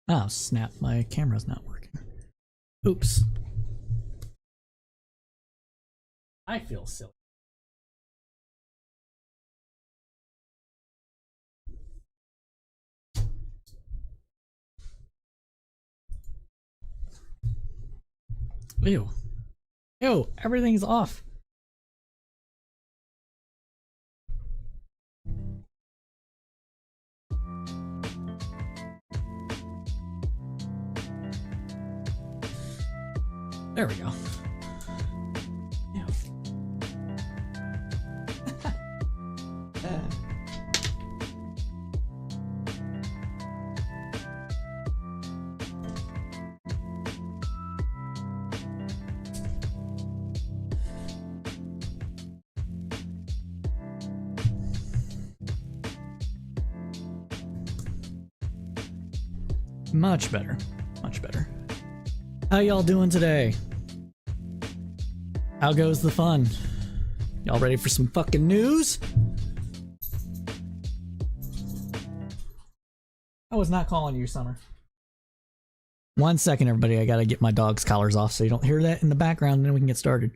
Oh, snap. My camera's not working. Oops. I feel silly. Ew. Ew, everything's off. There we go. Yeah. Much better. Much better. How y'all doing today? How goes the fun? Y'all ready for some fucking news? I was not calling you, Summer. 1 second, everybody. I gotta get my dog's collars off so you don't hear that in the background, and then we can get started.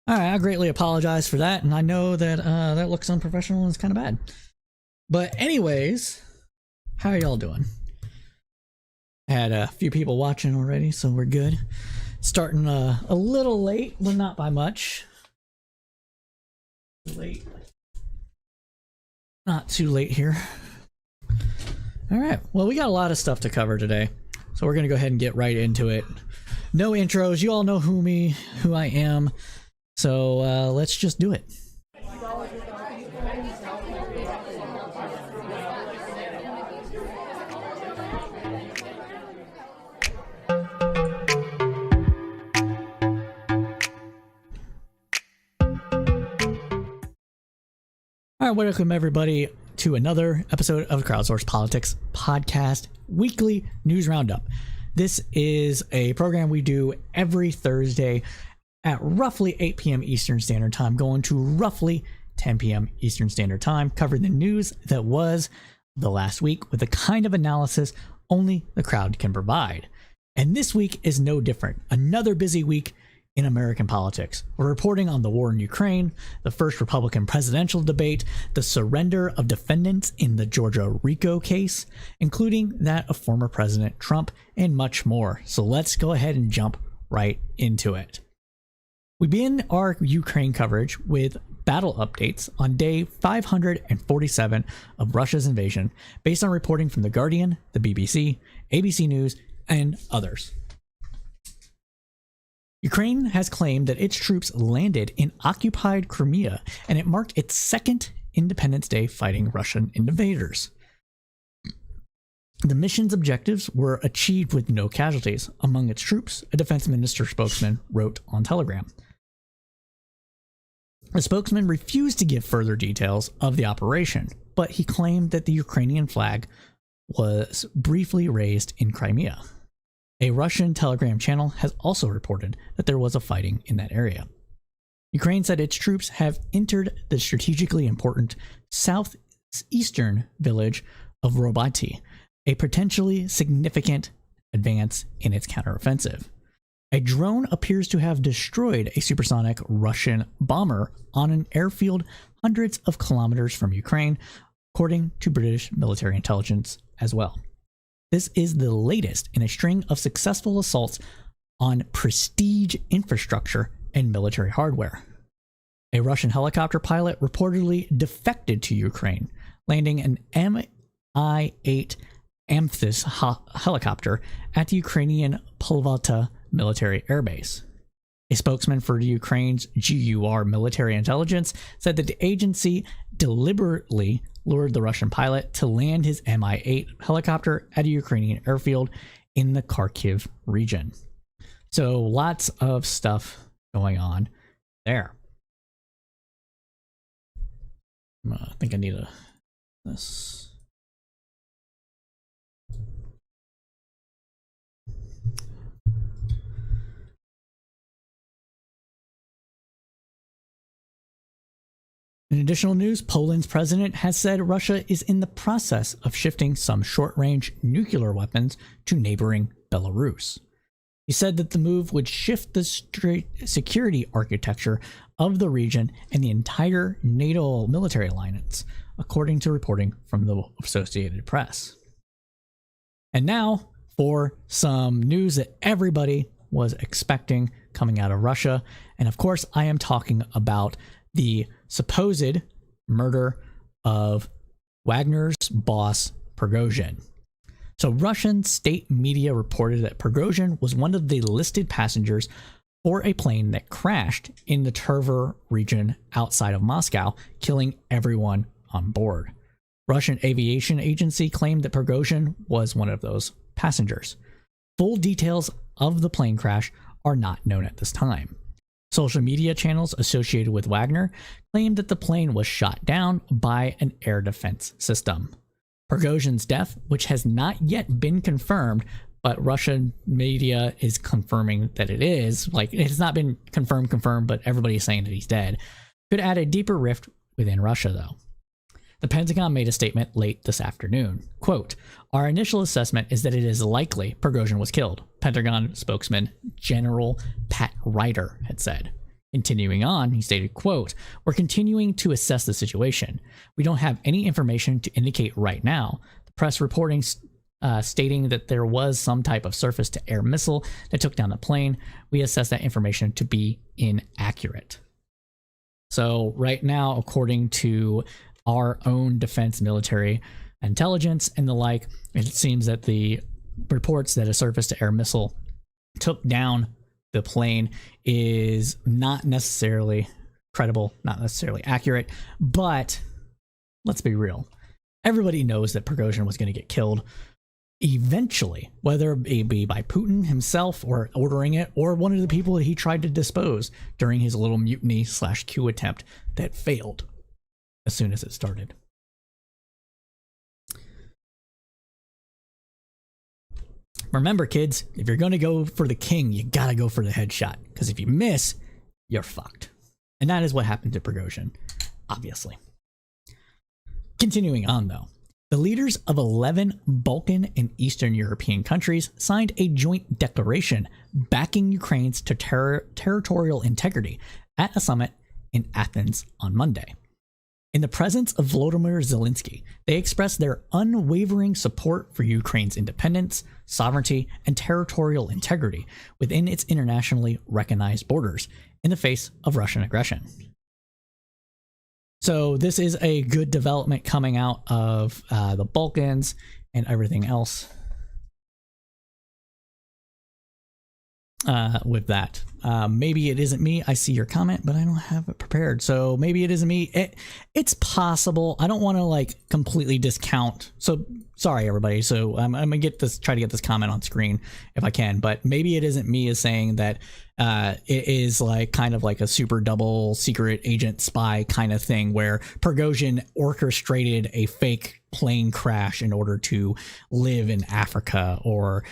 Alright, I greatly apologize for that, and I know that that looks unprofessional and it's kind of bad. But anyways, how are y'all doing? Had a few people watching already, so we're good. Starting a little late, but not by much. Late. Not too late here. Alright, well, we got a lot of stuff to cover today, so we're gonna go ahead and get right into it. No intros, you all know who I am. So let's just do it. All right, welcome everybody to another episode of Crowdsourced Politics Podcast Weekly News Roundup. This is a program we do every Thursday at roughly 8 p.m. Eastern Standard Time, going to roughly 10 p.m. Eastern Standard Time, covering the news that was the last week with the kind of analysis only the crowd can provide. And this week is no different. Another busy week in American politics. We're reporting on the war in Ukraine, the first Republican presidential debate, the surrender of defendants in the Georgia RICO case, including that of former President Trump, and much more. So let's go ahead and jump right into it. We begin our Ukraine coverage with battle updates on day 547 of Russia's invasion, based on reporting from The Guardian, the BBC, ABC News, and others. Ukraine has claimed that its troops landed in occupied Crimea, and it marked its second Independence Day fighting Russian invaders. The mission's objectives were achieved with no casualties among its troops, a defense minister spokesman wrote on Telegram. The spokesman refused to give further details of the operation, but he claimed that the Ukrainian flag was briefly raised in Crimea. A Russian Telegram channel has also reported that there was a fighting in that area. Ukraine said its troops have entered the strategically important southeastern village of Roboty, a potentially significant advance in its counteroffensive. A drone appears to have destroyed a supersonic Russian bomber on an airfield hundreds of kilometers from Ukraine, according to British military intelligence as well. This is the latest in a string of successful assaults on prestige infrastructure and military hardware. A Russian helicopter pilot reportedly defected to Ukraine, landing an Mi-8 Amethyst helicopter at the Ukrainian Polvata military airbase. A spokesman for Ukraine's GUR military intelligence said that the agency deliberately lured the Russian pilot to land his Mi-8 helicopter at a Ukrainian airfield in the Kharkiv region. So lots of stuff going on there. I think I need this. In additional news, Poland's president has said Russia is in the process of shifting some short-range nuclear weapons to neighboring Belarus. He said that the move would shift the security architecture of the region and the entire NATO military alliance, according to reporting from the Associated Press. And now for some news that everybody was expecting coming out of Russia. And of course, I am talking about the supposed murder of Wagner's boss, Prigozhin. So Russian state media reported that Prigozhin was one of the listed passengers for a plane that crashed in the Tver region outside of Moscow, killing everyone on board. Russian aviation agency claimed that Prigozhin was one of those passengers. Full details of the plane crash are not known at this time. Social media channels associated with Wagner claimed that the plane was shot down by an air defense system. Prigozhin's death, which has not yet been confirmed, but Russian media is confirming that it is, like it has not been confirmed, but everybody's saying that he's dead, could add a deeper rift within Russia though. The Pentagon made a statement late this afternoon. Quote, "Our initial assessment is that it is likely Prigozhin was killed," Pentagon spokesman General Pat Ryder had said. Continuing on, he stated, quote, "We're continuing to assess the situation. We don't have any information to indicate right now." The press reporting stating that there was some type of surface-to-air missile that took down the plane. We assess that information to be inaccurate. So right now, according to our own defense military intelligence and the like, it seems that the reports that a surface-to-air missile took down the plane is not necessarily credible, not necessarily accurate, but let's be real. Everybody knows that Prigozhin was going to get killed eventually, whether it be by Putin himself or ordering it, or one of the people that he tried to dispose during his little mutiny/coup attempt that failed as soon as it started. Remember, kids, if you're going to go for the king, you got to go for the headshot, because if you miss, you're fucked. And that is what happened to Prigozhin, obviously. Continuing on, though, the leaders of 11 Balkan and Eastern European countries signed a joint declaration backing Ukraine's territorial integrity at a summit in Athens on Monday. In the presence of Volodymyr Zelensky, they expressed their unwavering support for Ukraine's independence, sovereignty, and territorial integrity within its internationally recognized borders in the face of Russian aggression. So this is a good development coming out of the Balkans and everything else with that. Maybe it isn't me. I see your comment, but I don't have it prepared. So maybe it isn't me. It's possible. I don't want to like completely discount. So sorry, everybody. So I'm gonna try to get this comment on screen if I can. But maybe it isn't me as saying that it is like kind of like a super double secret agent spy kind of thing where Prigozhin orchestrated a fake plane crash in order to live in Africa, or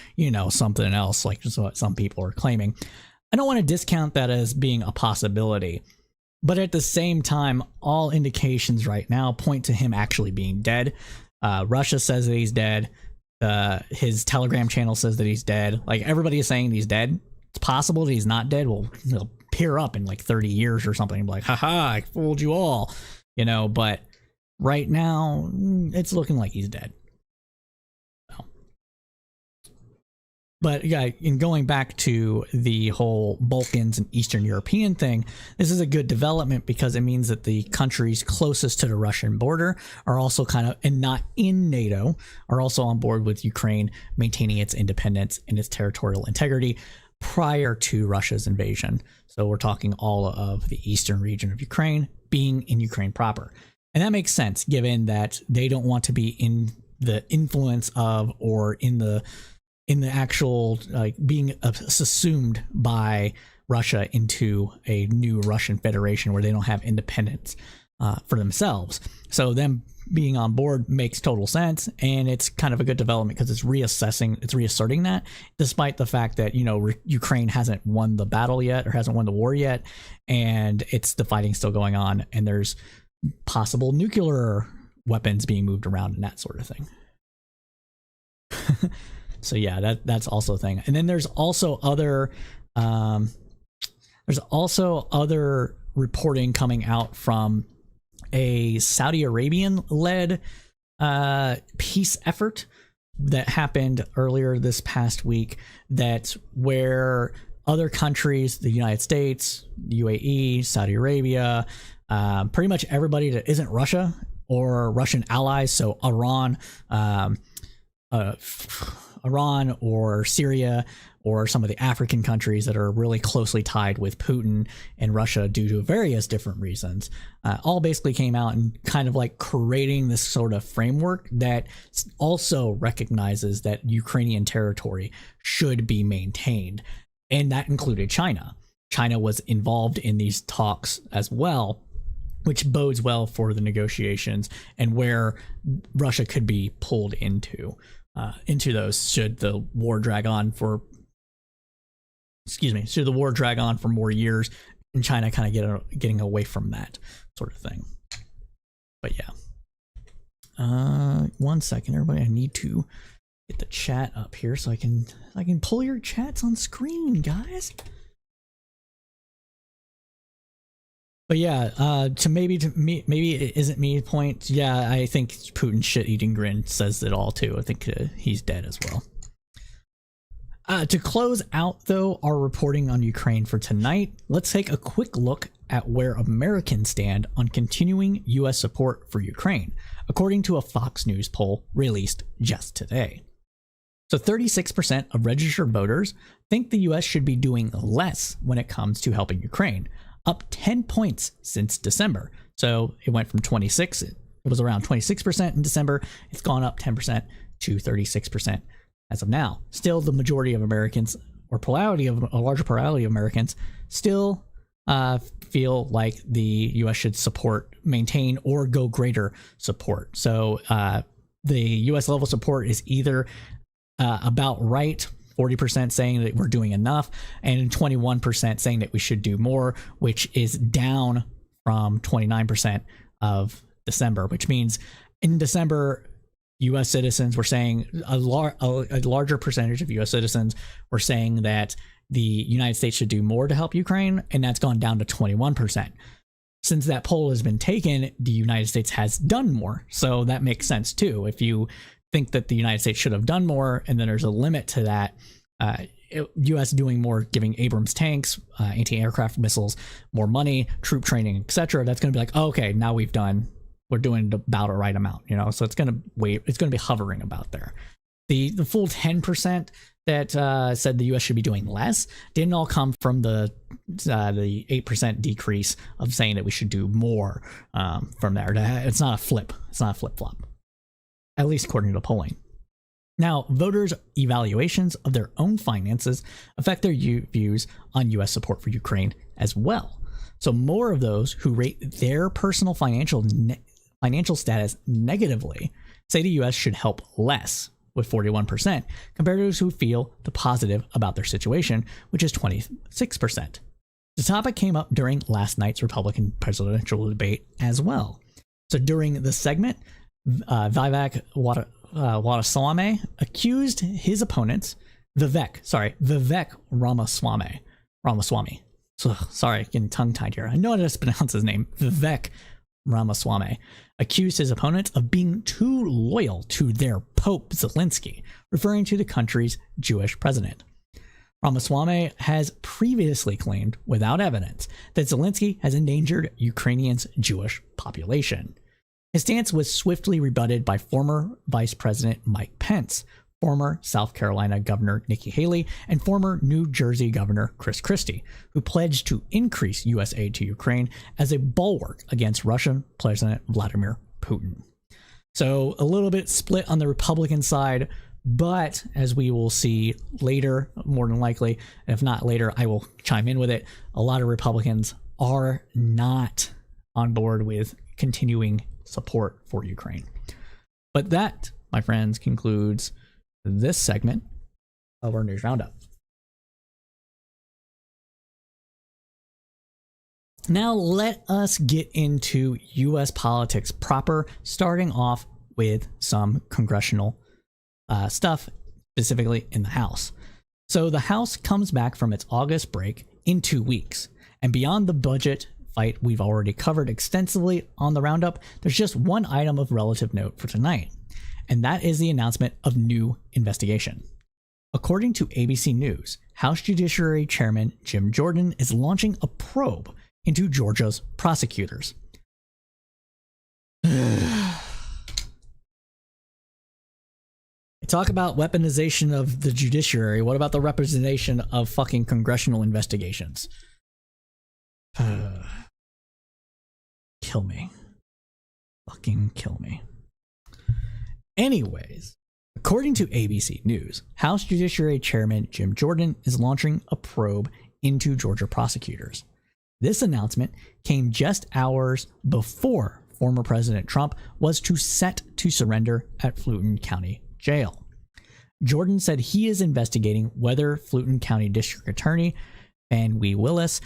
something else like just what some people are claiming. I don't want to discount that as being a possibility, but at the same time, all indications right now point to him actually being dead. Russia says that he's dead. His Telegram channel says that he's dead. Like, everybody is saying he's dead. It's possible that he's not dead. Well, he'll appear up in like 30 years or something. Like, haha, I fooled you all, but right now it's looking like he's dead. But yeah, in going back to the whole Balkans and Eastern European thing, this is a good development because it means that the countries closest to the Russian border are also kind of, and not in NATO, are also on board with Ukraine maintaining its independence and its territorial integrity prior to Russia's invasion. So we're talking all of the eastern region of Ukraine being in Ukraine proper. And that makes sense given that they don't want to be in the influence of or in the actual being assumed by Russia into a new Russian Federation where they don't have independence for themselves. So them being on board makes total sense, and it's kind of a good development because it's reasserting that, despite the fact that Ukraine hasn't won the battle yet or hasn't won the war yet, and the fighting still going on, and there's possible nuclear weapons being moved around and that sort of thing. So yeah, that's also a thing. And then there's also other reporting coming out from a Saudi Arabian led peace effort that happened earlier this past week, that where other countries, the United States, the UAE, Saudi Arabia, pretty much everybody that isn't Russia or Russian allies, so Iran or Syria or some of the African countries that are really closely tied with Putin and Russia due to various different reasons, all basically came out and kind of like creating this sort of framework that also recognizes that Ukrainian territory should be maintained. And that included China. China was involved in these talks as well, which bodes well for the negotiations and where Russia could be pulled into those should the war drag on for more years and China kind of getting away from that sort of thing. But yeah, 1 second, everybody. I need to get the chat up here so I can pull your chats on screen, guys. But yeah, maybe it isn't me point. Yeah, I think Putin's shit-eating grin says it all too. I think he's dead as well. To close out, though, our reporting on Ukraine for tonight, let's take a quick look at where Americans stand on continuing U.S. support for Ukraine, according to a Fox News poll released just today. So 36% of registered voters think the U.S. should be doing less when it comes to helping Ukraine, up 10 points since December. So it went from 26, it was around 26% in December. It's gone up 10% to 36% as of now. Still, the majority of Americans, or a larger plurality of Americans, still feel like the U.S. should support, maintain, or go greater support. So the U.S. level support is either about right, 40% saying that we're doing enough, and 21% saying that we should do more, which is down from 29% of December, which means in December, U.S. citizens were saying a larger percentage of U.S. citizens were saying that the United States should do more to help Ukraine, and that's gone down to 21%. Since that poll has been taken, the United States has done more, so that makes sense too. If you think that the United States should have done more, and then there's a limit to that, U.S. doing more, giving Abrams tanks, anti-aircraft missiles, more money, troop training, etc. That's going to be like, oh, okay, now we're doing about a right amount, So it's going to be hovering about there. The full 10% that said the U.S. should be doing less didn't all come from the 8% decrease of saying that we should do more from there. It's not a flip. It's not a flip-flop, at least according to polling. Now, voters' evaluations of their own finances affect their views on U.S. support for Ukraine as well. So more of those who rate their personal financial status negatively say the U.S. should help less, with 41%, compared to those who feel the positive about their situation, which is 26%. The topic came up during last night's Republican presidential debate as well. So during the segment, Vivek Ramaswamy accused his opponents, Vivek Ramaswamy. So, sorry, getting tongue-tied here. I know how to pronounce his name. Vivek Ramaswamy accused his opponents of being too loyal to their Pope Zelensky, referring to the country's Jewish president. Ramaswamy has previously claimed, without evidence, that Zelensky has endangered Ukrainians' Jewish population. His stance was swiftly rebutted by former Vice President Mike Pence, former South Carolina Governor Nikki Haley, and former New Jersey Governor Chris Christie, who pledged to increase U.S. aid to Ukraine as a bulwark against Russian President Vladimir Putin. So a little bit split on the Republican side, but as we will see later, more than likely, and if not later, I will chime in with it, a lot of Republicans are not on board with continuing support for Ukraine. But that, my friends, concludes this segment of our News Roundup. Now let us get into U.S. politics proper, starting off with some congressional stuff, specifically in the House. So the House comes back from its August break in 2 weeks. And beyond the budget fight we've already covered extensively on the Roundup, there's just one item of relative note for tonight. And that is the announcement of new investigation. According to ABC News, House Judiciary Chairman Jim Jordan is launching a probe into Georgia's prosecutors. Talk about weaponization of the judiciary. What about the representation of fucking congressional investigations? Kill me. Fucking kill me. Anyways, according to ABC News, House Judiciary Chairman Jim Jordan is launching a probe into Georgia prosecutors. This announcement came just hours before former President Trump was set to surrender at Fulton County Jail. Jordan said he is investigating whether Fulton County District Attorney Van Wee Willis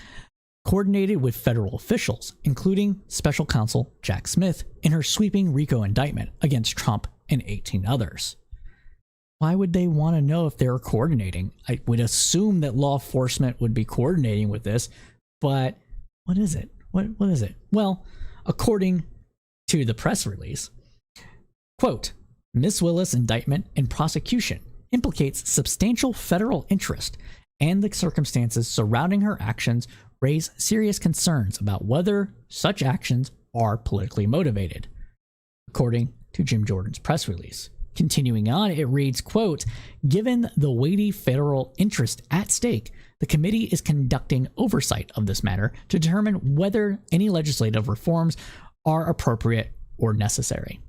coordinated with federal officials, including Special Counsel Jack Smith, in her sweeping RICO indictment against Trump and 18 others. Why would they want to know if they were coordinating? I would assume that law enforcement would be coordinating with this, but what is it? What is it? Well, according to the press release, quote, Ms. Willis' indictment and prosecution implicates substantial federal interest, and the circumstances surrounding her actions raise serious concerns about whether such actions are politically motivated, according to Jim Jordan's press release. Continuing on, it reads, quote, given the weighty federal interest at stake, the committee is conducting oversight of this matter to determine whether any legislative reforms are appropriate or necessary.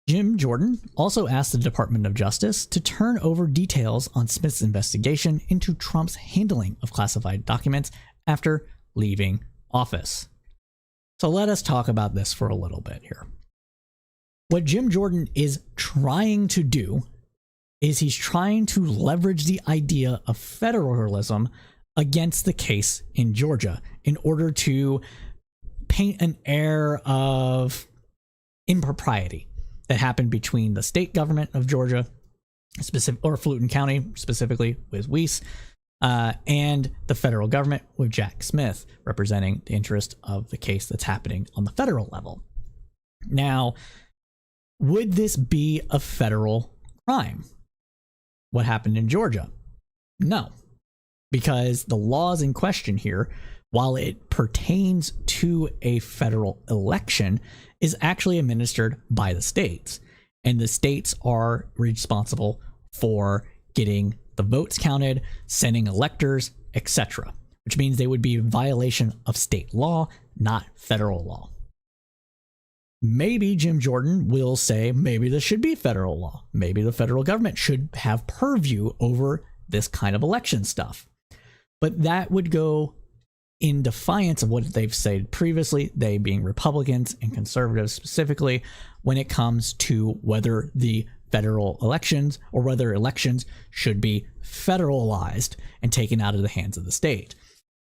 Jim Jordan also asked the Department of Justice to turn over details on Smith's investigation into Trump's handling of classified documents after leaving office. So let us talk about this for a little bit here. What Jim Jordan is trying to do is he's trying to leverage the idea of federalism against the case in Georgia in order to paint an air of impropriety that happened between the state government of Georgia, or Fulton County specifically with Weiss, and the federal government with Jack Smith representing the interest of the case that's happening on the federal level. Now, would this be a federal crime? What happened in Georgia? No, because the laws in question here, while it pertains to a federal election, is actually administered by the states, and the states are responsible for getting the votes counted, sending electors, etc., which means they would be in violation of state law, not federal law. Maybe Jim Jordan will say maybe this should be federal law. Maybe the federal government should have purview over this kind of election stuff. But that would go in defiance of what they've said previously, they being Republicans and conservatives specifically, when it comes to whether the federal elections or whether elections should be federalized and taken out of the hands of the state.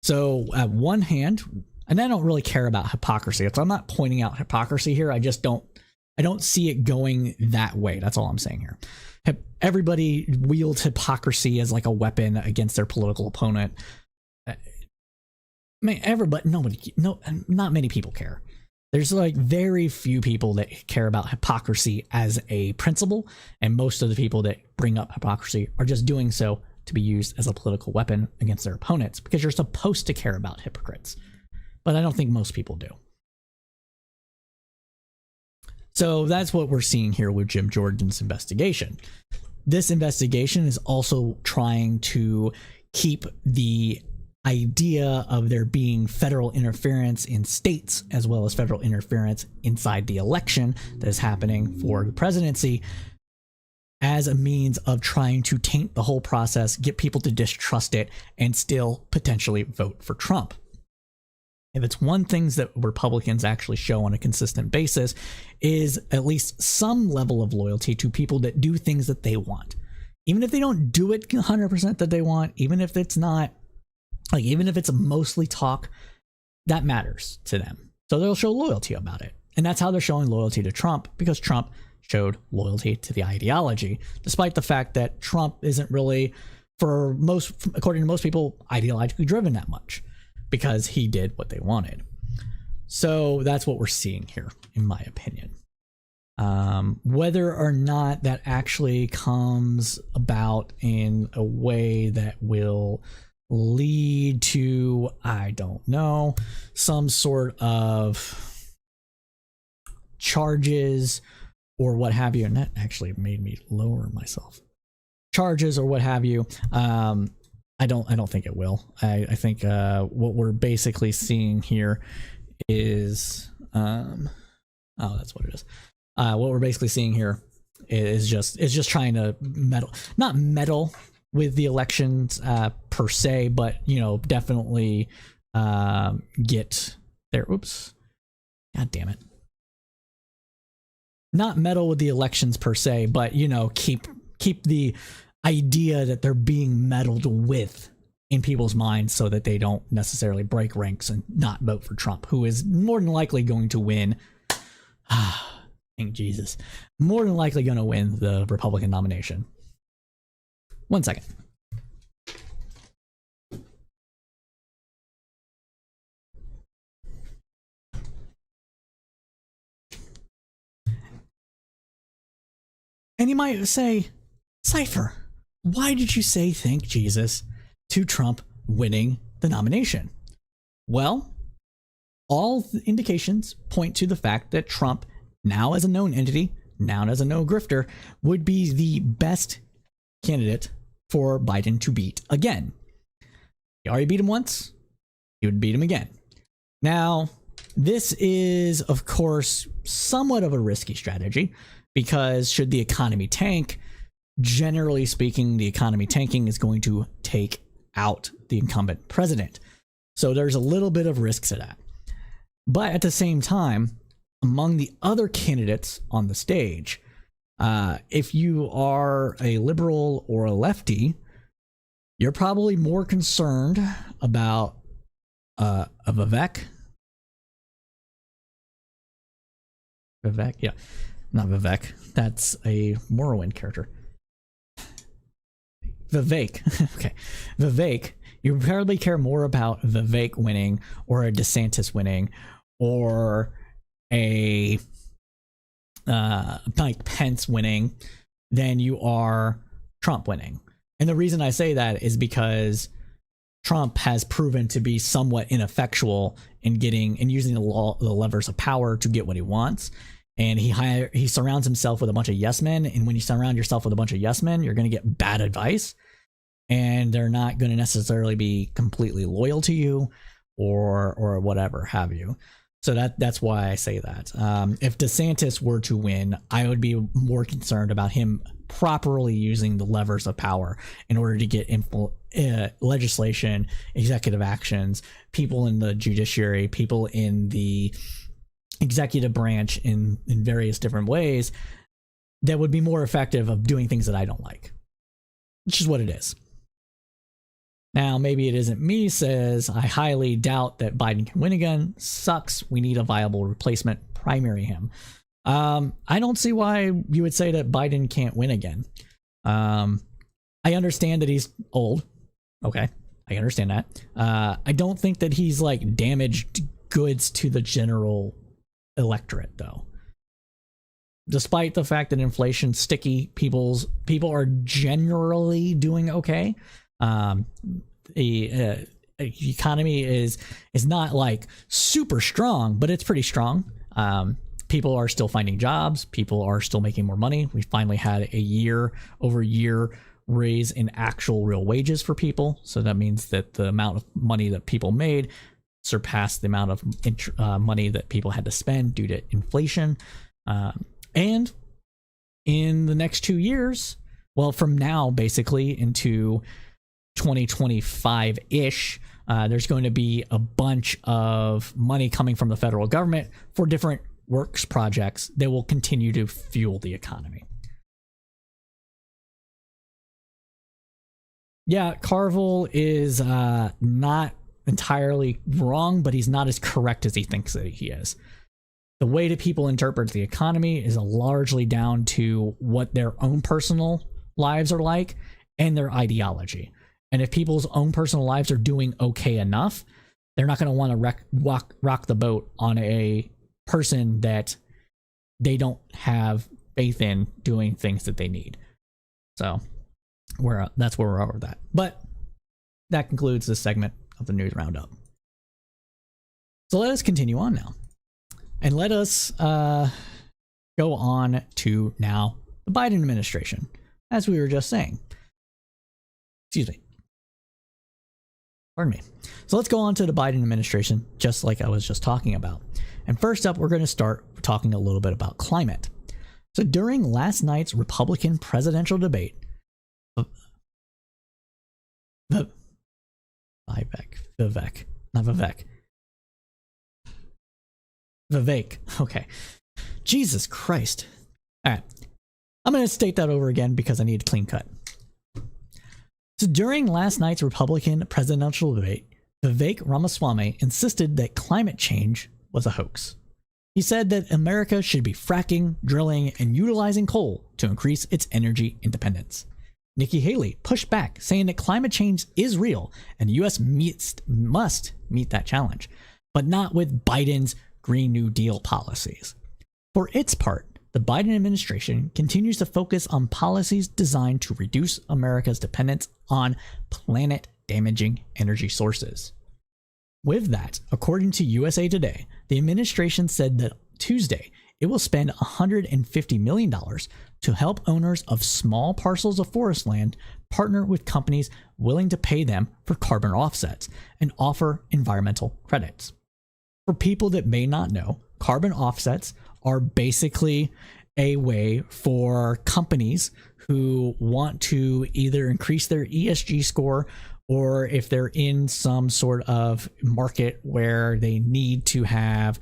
So at one hand, and I don't really care about hypocrisy. So I'm not pointing out hypocrisy here. I don't see it going that way. That's all I'm saying here. Everybody wields hypocrisy as like a weapon against their political opponent. Not many people care. There's like very few people that care about hypocrisy as a principle, and most of the people that bring up hypocrisy are just doing so to be used as a political weapon against their opponents, because you're supposed to care about hypocrites. But I don't think most people do. So that's what we're seeing here with Jim Jordan's investigation. This investigation is also trying to keep the idea of there being federal interference in states as well as federal interference inside the election that is happening for the presidency as a means of trying to taint the whole process, get people to distrust it, and still potentially vote for Trump. If it's one thing that Republicans actually show on a consistent basis is at least some level of loyalty to people that do things that they want. Even if they don't do it 100% that they want, even if it's not, like, even if it's mostly talk, that matters to them. So they'll show loyalty about it. And that's how they're showing loyalty to Trump, because Trump showed loyalty to the ideology, despite the fact that Trump isn't really, for most, according to most people, ideologically driven that much, because he did what they wanted. So that's what we're seeing here, in my opinion. Whether or not that actually comes about in a way that will lead to, I don't know, some sort of charges or what have you, and that actually made me lower myself. Charges or what have you. I don't think it will. I think what we're basically seeing here is that's what it is. What we're basically seeing here is just trying to not meddle with the elections per se, but definitely get there. Oops, god damn it. Not meddle with the elections per se, but keep the idea that they're being meddled with in people's minds so that they don't necessarily break ranks and not vote for Trump, who is more than likely going to win. Thank Jesus. More than likely going to win the Republican nomination. 1 second. And you might say, Cypher, why did you say thank Jesus to Trump winning the nomination? Well, all indications point to the fact that Trump, now as a known entity, now as a known grifter, would be the best candidate for Biden to beat again. He already beat him once. He would beat him again. Now, this is, of course, somewhat of a risky strategy, because should the economy tank, generally speaking, the economy tanking is going to take out the incumbent president. So there's a little bit of risk to that. But at the same time, among the other candidates on the stage, if you are a liberal or a lefty, you're probably more concerned about a Vivek. Vivek, yeah. Not Vivek. That's a Morrowind character. Vivek. Okay. Vivek. You probably care more about Vivek winning or a DeSantis winning or a Mike Pence winning than you are Trump winning. And the reason I say that is because Trump has proven to be somewhat ineffectual in getting and using the levers of power to get what he wants. And he surrounds himself with a bunch of yes men. And when you surround yourself with a bunch of yes men, you're going to get bad advice. And they're not going to necessarily be completely loyal to you or whatever have you. So that's why I say that. If DeSantis were to win, I would be more concerned about him properly using the levers of power in order to get legislation, executive actions, people in the judiciary, people in the executive branch in various different ways that would be more effective of doing things that I don't like, which is what it is. Now, maybe it isn't me says, I highly doubt that Biden can win again. Sucks. We need a viable replacement. Primary him. I don't see why you would say that Biden can't win again. I understand that he's old. Okay. I understand that. I don't think that he's like damaged goods to the general electorate though. Despite the fact that inflation's sticky, people are generally doing okay. The economy is not like super strong, but it's pretty strong. people are still finding jobs. People are still making more money. We finally had a year-over-year raise in actual real wages for people. So that means that the amount of money that people made surpassed the amount of money that people had to spend due to inflation. And in the next 2 years, well, from now basically into 2025-ish, there's going to be a bunch of money coming from the federal government for different works projects that will continue to fuel the economy. Yeah, Carville is not entirely wrong, but he's not as correct as he thinks that he is. The way that people interpret the economy is largely down to what their own personal lives are like and their ideology. And if people's own personal lives are doing okay enough, they're not going to want to rock the boat on a person that they don't have faith in doing things that they need. So that's where we're over that. But that concludes this segment of the News Roundup. So let us continue on now. And let us go on to now the Biden administration, as we were just saying. Excuse me. Pardon me. So let's go on to the Biden administration, just like I was just talking about. And first up, we're going to start talking a little bit about climate. So during last night's Republican presidential debate, Vivek. Okay. Jesus Christ. All right. I'm going to state that over again because I need a clean cut. So during last night's Republican presidential debate, Vivek Ramaswamy insisted that climate change was a hoax. He said that America should be fracking, drilling, and utilizing coal to increase its energy independence. Nikki Haley pushed back, saying that climate change is real and the U.S. must meet that challenge, but not with Biden's Green New Deal policies. For its part, the Biden administration continues to focus on policies designed to reduce America's dependence on planet-damaging energy sources. With that, according to USA Today, the administration said that Tuesday it will spend $150 million to help owners of small parcels of forest land partner with companies willing to pay them for carbon offsets and offer environmental credits. For people that may not know, carbon offsets are basically a way for companies who want to either increase their ESG score, or if they're in some sort of market where they need to have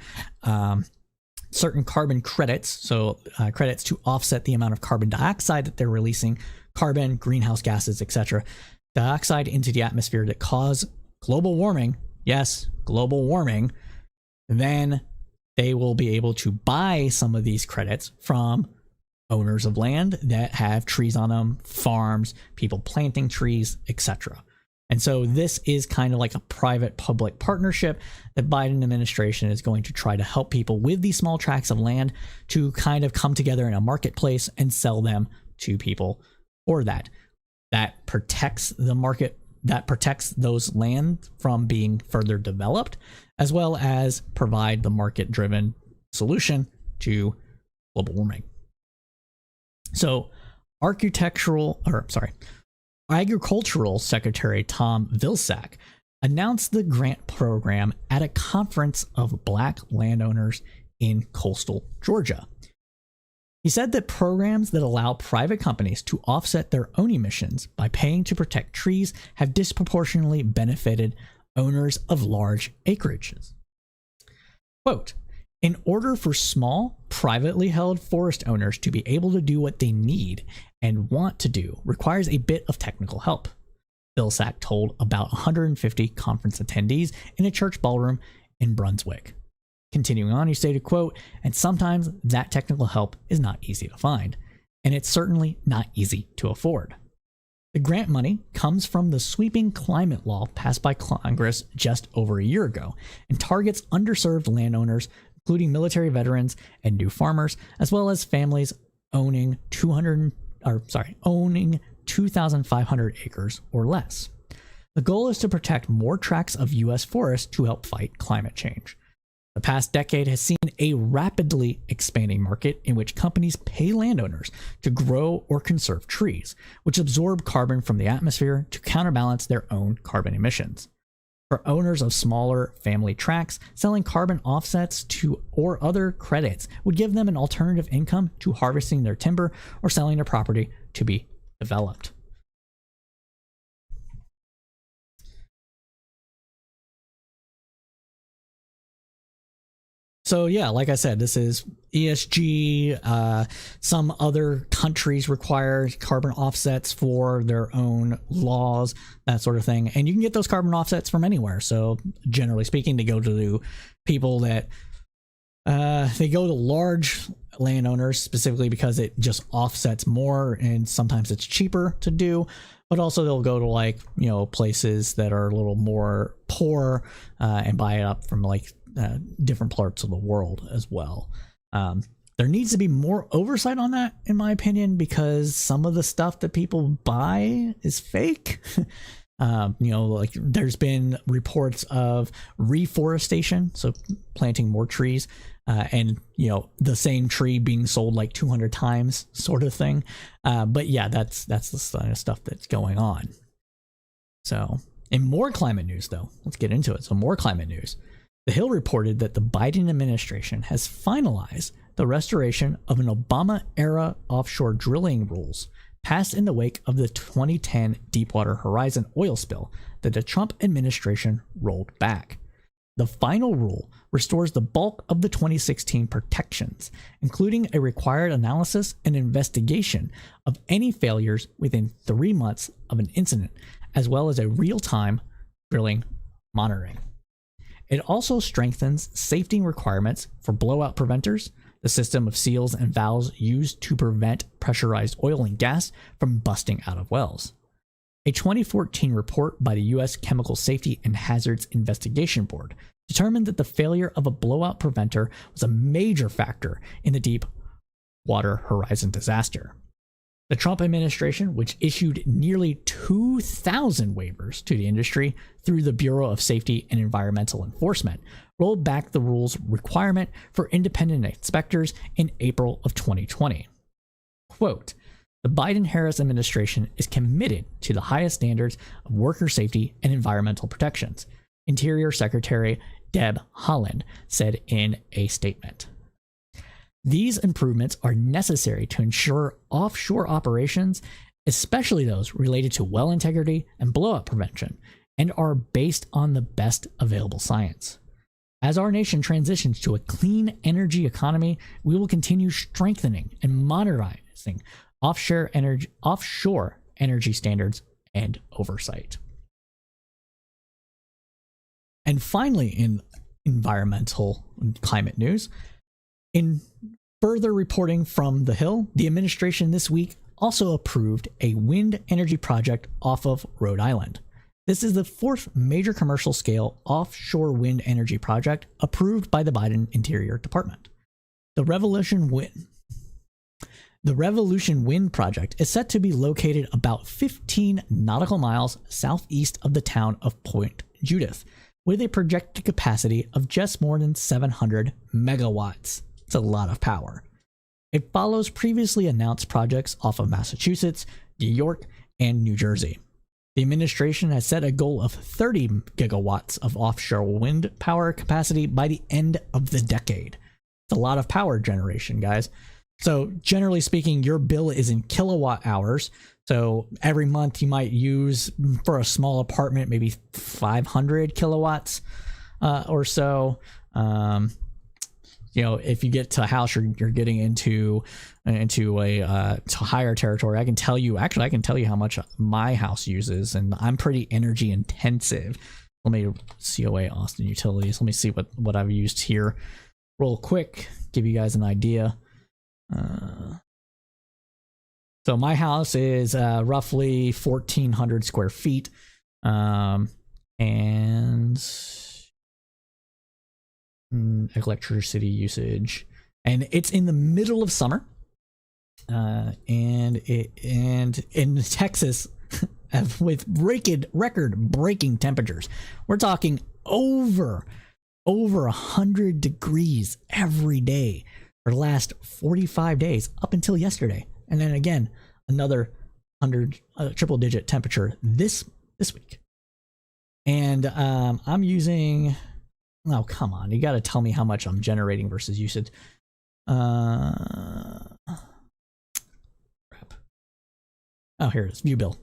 certain carbon credits, so credits to offset the amount of carbon dioxide that they're releasing, carbon, greenhouse gases, etc., dioxide into the atmosphere that cause global warming, yes, global warming, then they will be able to buy some of these credits from owners of land that have trees on them, farms, people planting trees, etc. And so this is kind of like a private-public partnership that Biden administration is going to try to help people with these small tracts of land to kind of come together in a marketplace and sell them to people for that. That protects the market, that protects those land from being further developed, as well as provide the market-driven solution to global warming. So Agricultural Secretary Tom Vilsack announced the grant program at a conference of Black landowners in coastal Georgia. He said that programs that allow private companies to offset their own emissions by paying to protect trees have disproportionately benefited owners of large acreages. Quote, in order for small, privately held forest owners to be able to do what they need and want to do requires a bit of technical help, Vilsack told about 150 conference attendees in a church ballroom in Brunswick. Continuing on, he stated, quote, and sometimes that technical help is not easy to find, and it's certainly not easy to afford. The grant money comes from the sweeping climate law passed by Congress just over a year ago and targets underserved landowners, including military veterans and new farmers, as well as families owning 2,500 acres or less. The goal is to protect more tracts of U.S. forests to help fight climate change. The past decade has seen a rapidly expanding market in which companies pay landowners to grow or conserve trees, which absorb carbon from the atmosphere to counterbalance their own carbon emissions. For owners of smaller family tracts, selling carbon offsets to or other credits would give them an alternative income to harvesting their timber or selling their property to be developed. So yeah, like I said, this is ESG. Some other countries require carbon offsets for their own laws, that sort of thing. And you can get those carbon offsets from anywhere. So generally speaking, they go to people that they go to large landowners specifically because it just offsets more, and sometimes it's cheaper to do. But also they'll go to, like, you know, places that are a little more poor and buy it up from like different parts of the world as well. There needs to be more oversight on that, in my opinion, because some of the stuff that people buy is fake. You know, like there's been reports of reforestation, so planting more trees, and, you know, the same tree being sold like 200 times sort of thing. But yeah, that's the kind of stuff that's going on. So, in more climate news though, let's get into it. So more climate news. The Hill reported that the Biden administration has finalized the restoration of an Obama-era offshore drilling rules passed in the wake of the 2010 Deepwater Horizon oil spill that the Trump administration rolled back. The final rule restores the bulk of the 2016 protections, including a required analysis and investigation of any failures within 3 months of an incident, as well as a real-time drilling monitoring. It also strengthens safety requirements for blowout preventers, the system of seals and valves used to prevent pressurized oil and gas from busting out of wells. A 2014 report by the U.S. Chemical Safety and Hazards Investigation Board determined that the failure of a blowout preventer was a major factor in the Deepwater Horizon disaster. The Trump administration, which issued nearly 2,000 waivers to the industry through the Bureau of Safety and Environmental Enforcement, rolled back the rule's requirement for independent inspectors in April of 2020. Quote, "The Biden-Harris administration is committed to the highest standards of worker safety and environmental protections," Interior Secretary Deb Haaland said in a statement. These improvements are necessary to ensure offshore operations, especially those related to well integrity and blowout prevention, and are based on the best available science. As our nation transitions to a clean energy economy, we will continue strengthening and modernizing offshore energy standards and oversight. And finally, in environmental and climate news, in further reporting from The Hill, the administration this week also approved a wind energy project off of Rhode Island. This is the fourth major commercial scale offshore wind energy project approved by the Biden Interior Department. The Revolution Wind project is set to be located about 15 nautical miles southeast of the town of Point Judith, with a projected capacity of just more than 700 megawatts. It's a lot of power. It follows previously announced projects off of Massachusetts, New York, and New Jersey. The administration has set a goal of 30 gigawatts of offshore wind power capacity by the end of the decade. It's a lot of power generation, guys. So generally speaking, your bill is in kilowatt hours. So every month you might use, for a small apartment, maybe 500 kilowatts or so. You know, if you get to a house, you're getting into a to higher territory. I can tell you how much my house uses, and I'm pretty energy intensive. Let me COA Austin Utilities. Let me see what I've used here real quick, give you guys an idea. So my house is roughly 1,400 square feet, and electricity usage, and it's in the middle of summer, and in Texas with record-breaking temperatures. We're talking over over 100 degrees every day for the last 45 days up until yesterday. And then again, another 100 triple digit temperature this week. And I'm using, oh, come on. You got to tell me how much I'm generating versus usage. Crap. Oh, here it is. View bill.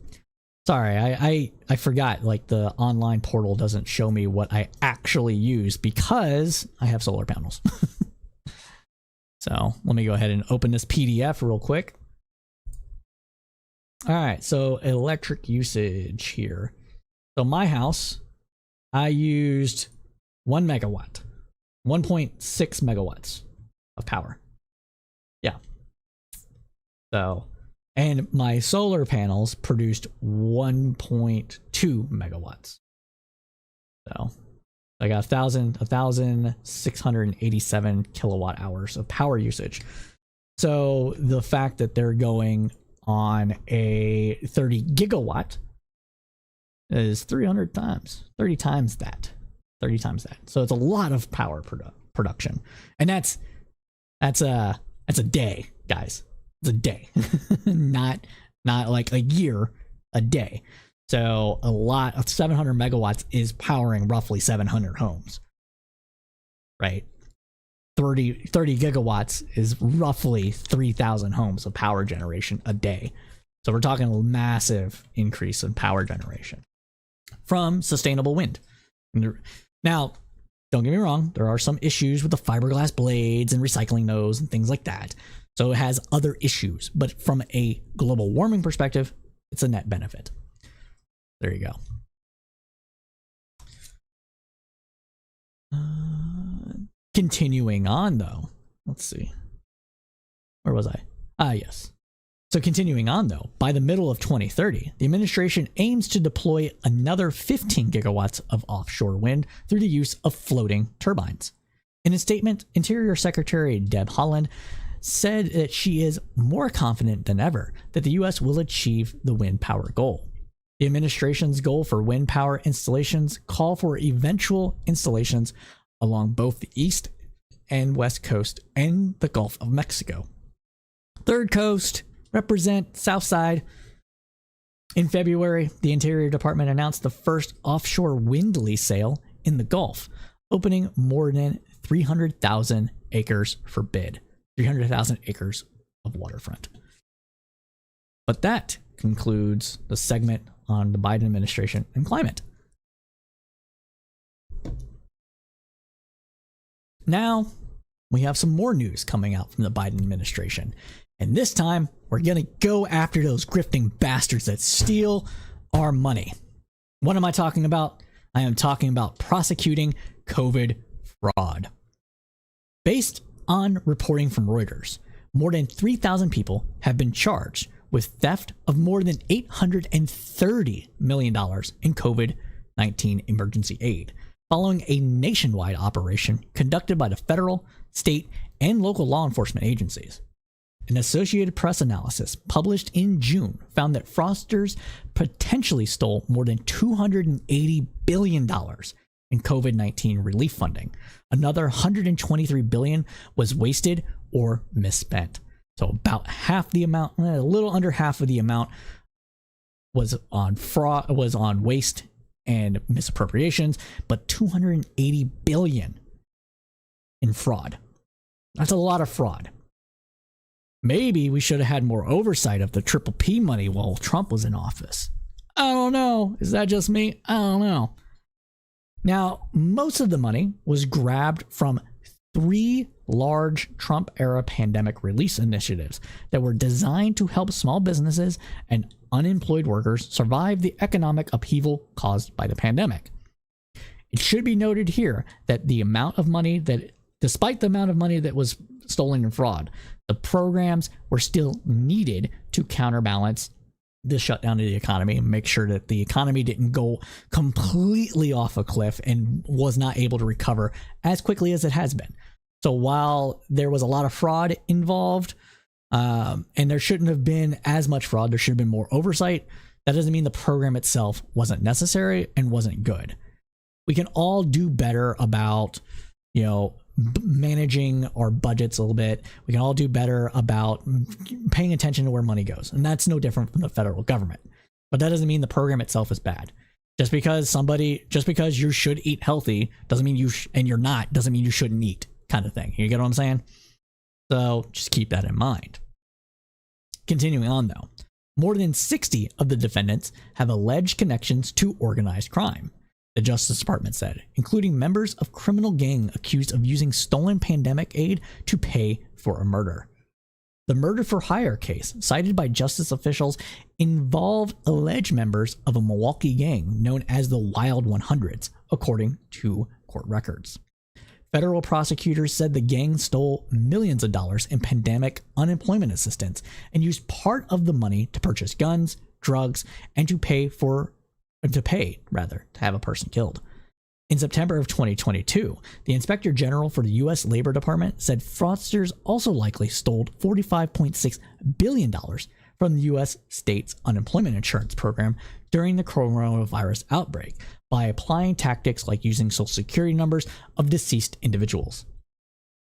Sorry, I forgot, like, the online portal doesn't show me what I actually use because I have solar panels. So let me go ahead and open this PDF real quick. All right, so electric usage here. So my house, I used 1 megawatt, 1.6 megawatts of power. Yeah. So, and my solar panels produced 1.2 megawatts. So I got 1,687 kilowatt hours of power usage. So the fact that they're going on a 30 gigawatt is 30 times that. So it's a lot of power production. And that's a day, guys. It's a day. not like a year, a day. So a lot of 700 megawatts is powering roughly 700 homes, right? 30 gigawatts is roughly 3,000 homes of power generation a day. So we're talking a massive increase in power generation from sustainable wind. Now, don't get me wrong, there are some issues with the fiberglass blades and recycling those and things like that. So it has other issues, but from a global warming perspective, it's a net benefit. There you go. Continuing on, though. Let's see. Where was I? Ah, yes. So continuing on, though, by the middle of 2030, the administration aims to deploy another 15 gigawatts of offshore wind through the use of floating turbines. In a statement, Interior Secretary Deb Haaland said that she is more confident than ever that the U.S. will achieve the wind power goal. The administration's goal for wind power installations call for eventual installations along both the east and west coast and the Gulf of Mexico. Third coast represent south side. In February, the Interior Department announced the first offshore wind lease sale in the Gulf, opening more than 300,000 acres for bid. 300,000 acres of waterfront. But that concludes the segment on the Biden administration and climate. Now, we have some more news coming out from the Biden administration. And this time, we're going to go after those grifting bastards that steal our money. What am I talking about? I am talking about prosecuting COVID fraud. Based on reporting from Reuters, more than 3,000 people have been charged with theft of more than $830 million in COVID-19 emergency aid, following a nationwide operation conducted by the federal, state, and local law enforcement agencies. An Associated Press analysis published in June found that fraudsters potentially stole more than $280 billion in COVID-19 relief funding. Another $123 billion was wasted or misspent. So about half the amount, a little under half of the amount was on fraud, was on waste and misappropriations, but $280 billion in fraud. That's a lot of fraud. Maybe we should have had more oversight of the Triple P money while Trump was in office. I don't know. Is that just me? I don't know. Now, most of the money was grabbed from 3 large Trump-era pandemic relief initiatives that were designed to help small businesses and unemployed workers survive the economic upheaval caused by the pandemic. It should be noted here that despite the amount of money that was stolen in fraud, the programs were still needed to counterbalance the shutdown of the economy and make sure that the economy didn't go completely off a cliff and was not able to recover as quickly as it has been. So while there was a lot of fraud involved, and there shouldn't have been as much fraud, there should have been more oversight. That doesn't mean the program itself wasn't necessary and wasn't good. We can all do better about, managing our budgets a little bit. We can all do better about paying attention to where money goes. And that's no different from the federal government. But that doesn't mean the program itself is bad. Just because you should eat healthy doesn't mean and you're not, doesn't mean you shouldn't eat, kind of thing. You get what I'm saying? So just keep that in mind. Continuing on though, more than 60 of the defendants have alleged connections to organized crime, the Justice Department said, including members of criminal gang accused of using stolen pandemic aid to pay for a murder. The murder for hire case, cited by justice officials, involved alleged members of a Milwaukee gang known as the Wild 100s, according to court records. Federal prosecutors said the gang stole millions of dollars in pandemic unemployment assistance and used part of the money to purchase guns, drugs, and to have a person killed. In September of 2022, the Inspector General for the U.S. Labor Department said fraudsters also likely stole $45.6 billion from the U.S. state's unemployment insurance program during the coronavirus outbreak by applying tactics like using social security numbers of deceased individuals.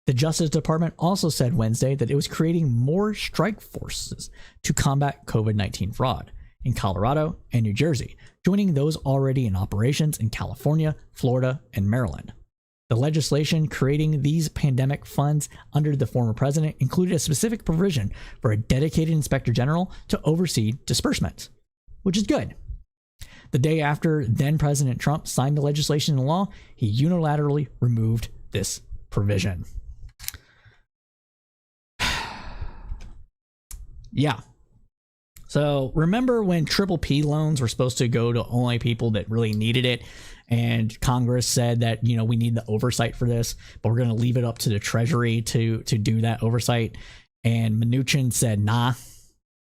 The Justice Department also said Wednesday that it was creating more strike forces to combat COVID-19 fraud in Colorado and New Jersey, joining those already in operations in California, Florida, and Maryland. The legislation creating these pandemic funds under the former president included a specific provision for a dedicated inspector general to oversee disbursements, which is good. The day after then President Trump signed the legislation into law, he unilaterally removed this provision. Yeah. So remember when triple P loans were supposed to go to only people that really needed it, and Congress said that, we need the oversight for this, but we're going to leave it up to the Treasury to do that oversight. And Mnuchin said, nah.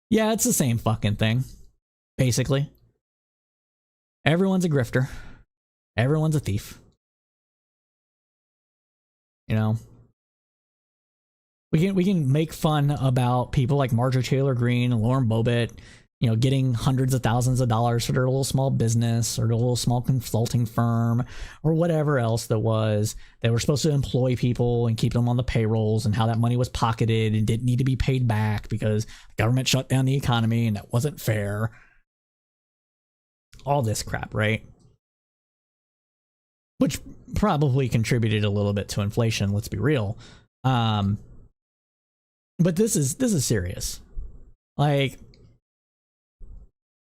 Yeah, it's the same fucking thing, basically. Everyone's a grifter. Everyone's a thief. We can make fun about people like Marjorie Taylor Greene and Lauren Boebert, getting hundreds of thousands of dollars for their little small business or their little small consulting firm or whatever else that was. They were supposed to employ people and keep them on the payrolls, and how that money was pocketed and didn't need to be paid back because the government shut down the economy and that wasn't fair. All this crap, right? Which probably contributed a little bit to inflation, let's be real. But this is serious. Like,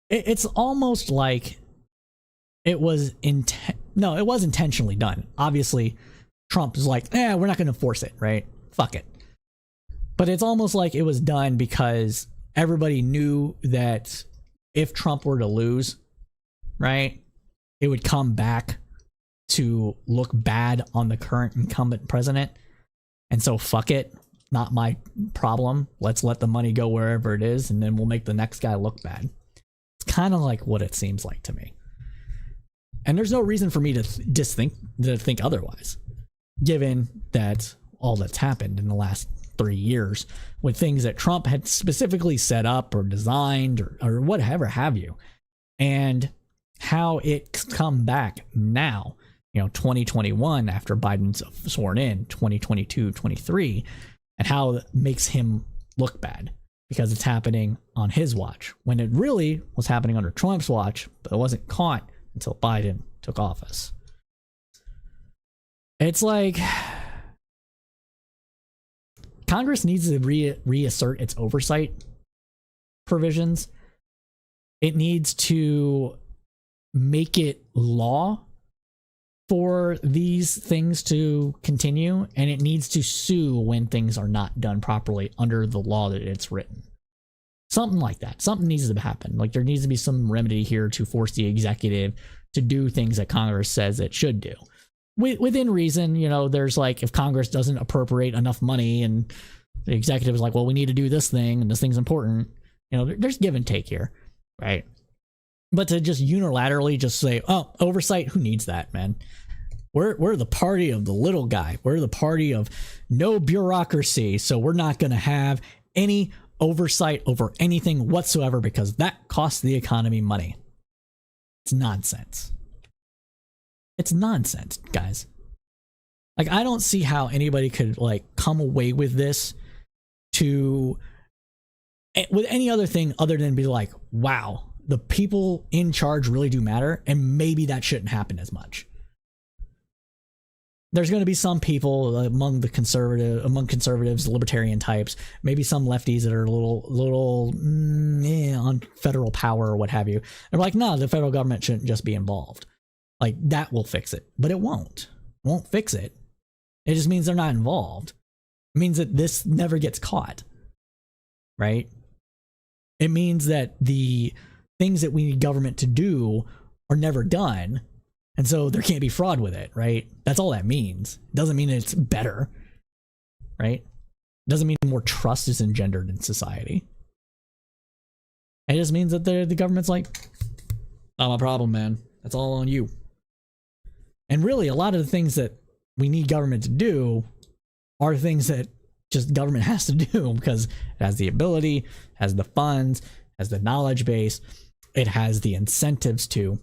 it's almost like it was it was intentionally done. Obviously, Trump is like, we're not going to enforce it, right? Fuck it. But it's almost like it was done because everybody knew that if Trump were to lose, right, it would come back to look bad on the current incumbent president. And so fuck it. Not my problem. Let's let the money go wherever it is, and then we'll make the next guy look bad. It's kind of like what it seems like to me. And there's no reason for me to think otherwise, given that all that's happened in the last 3 years with things that Trump had specifically set up or designed or whatever have you, and how it's come back now, 2021 after Biden's sworn in, 2022, 23, and how it makes him look bad because it's happening on his watch when it really was happening under Trump's watch, but it wasn't caught until Biden took office. It's like Congress needs to reassert its oversight provisions. It needs to make it law for these things to continue, and it needs to sue when things are not done properly under the law that it's written. Something like that. Something needs to happen. Like, there needs to be some remedy here to force the executive to do things that Congress says it should do. Within reason, there's like, if Congress doesn't appropriate enough money and the executive is like, well, we need to do this thing and this thing's important, there's give and take here, right? But to just unilaterally just say, oh, oversight, who needs that, man? We're the party of the little guy. We're the party of no bureaucracy, so we're not going to have any oversight over anything whatsoever because that costs the economy money. It's nonsense. It's nonsense, guys. Like, I don't see how anybody could like come away with this with any other thing other than be like, wow, the people in charge really do matter, and maybe that shouldn't happen as much. There's going to be some people among conservatives, libertarian types, maybe some lefties that are a little on federal power or what have you. They're like, no, the federal government shouldn't just be involved. Like, that will fix it, but it won't. It won't fix it. It just means they're not involved. It means that this never gets caught, right? It means that the things that we need government to do are never done. And so there can't be fraud with it, right? That's all that means. It doesn't mean it's better, right? It doesn't mean more trust is engendered in society. It just means that the government's like, not my problem, man. That's all on you. And really, a lot of the things that we need government to do are things that just government has to do because it has the ability, has the funds, has the knowledge base, it has the incentives to.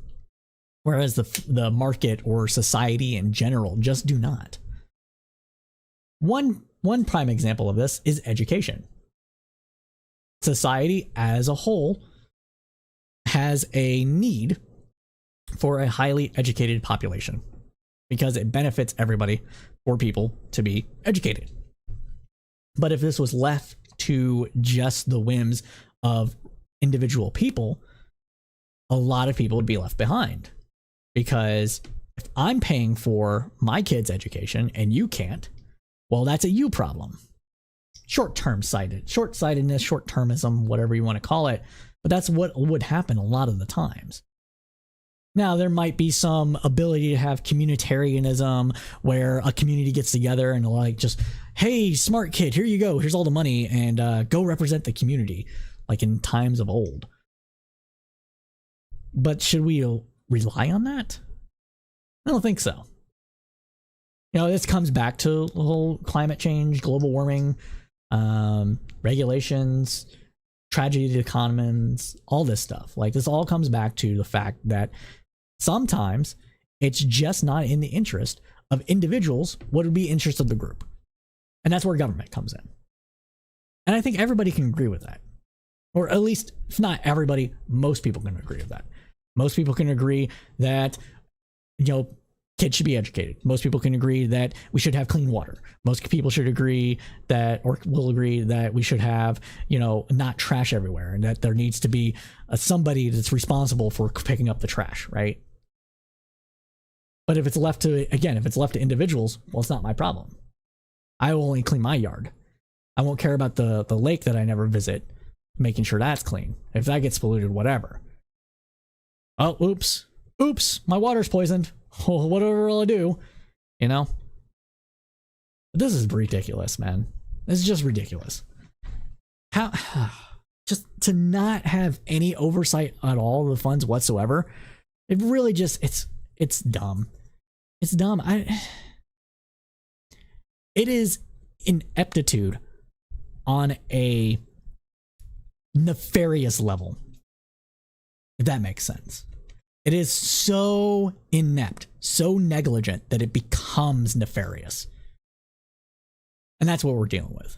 Whereas the market or society in general just do not. One prime example of this is education. Society as a whole has a need for a highly educated population because it benefits everybody for people to be educated. But if this was left to just the whims of individual people, a lot of people would be left behind. Because if I'm paying for my kid's education and you can't, well, that's a you problem. Short-sightedness, short-termism, whatever you want to call it. But that's what would happen a lot of the times. Now, there might be some ability to have communitarianism where a community gets together and like just, hey, smart kid, here you go. Here's all the money and go represent the community like in times of old. But should we rely on that? I don't think so. You know, this comes back to the whole climate change, global warming, regulations, tragedy to the commons, all this stuff. Like, this all comes back to the fact that sometimes it's just not in the interest of individuals what would be interest of the group. And that's where government comes in. And I think everybody can agree with that. Or at least, if not everybody, most people can agree with that. Most people can agree that, you know, kids should be educated. Most people can agree that we should have clean water. Most people should agree that, or will agree that we should have, you know, not trash everywhere, and that there needs to be somebody that's responsible for picking up the trash, right? But if it's left to, again, if it's left to individuals, well, it's not my problem. I will only clean my yard. I won't care about the lake that I never visit, making sure that's clean. If that gets polluted, whatever. Oh, oops, my water's poisoned. Oh, whatever will I do? You know? But this is ridiculous, man. This is just ridiculous. How, just to not have any oversight at all of the funds whatsoever, it really just, it's dumb. It's dumb. It is ineptitude on a nefarious level, if that makes sense. It is so inept, so negligent that it becomes nefarious. And that's what we're dealing with.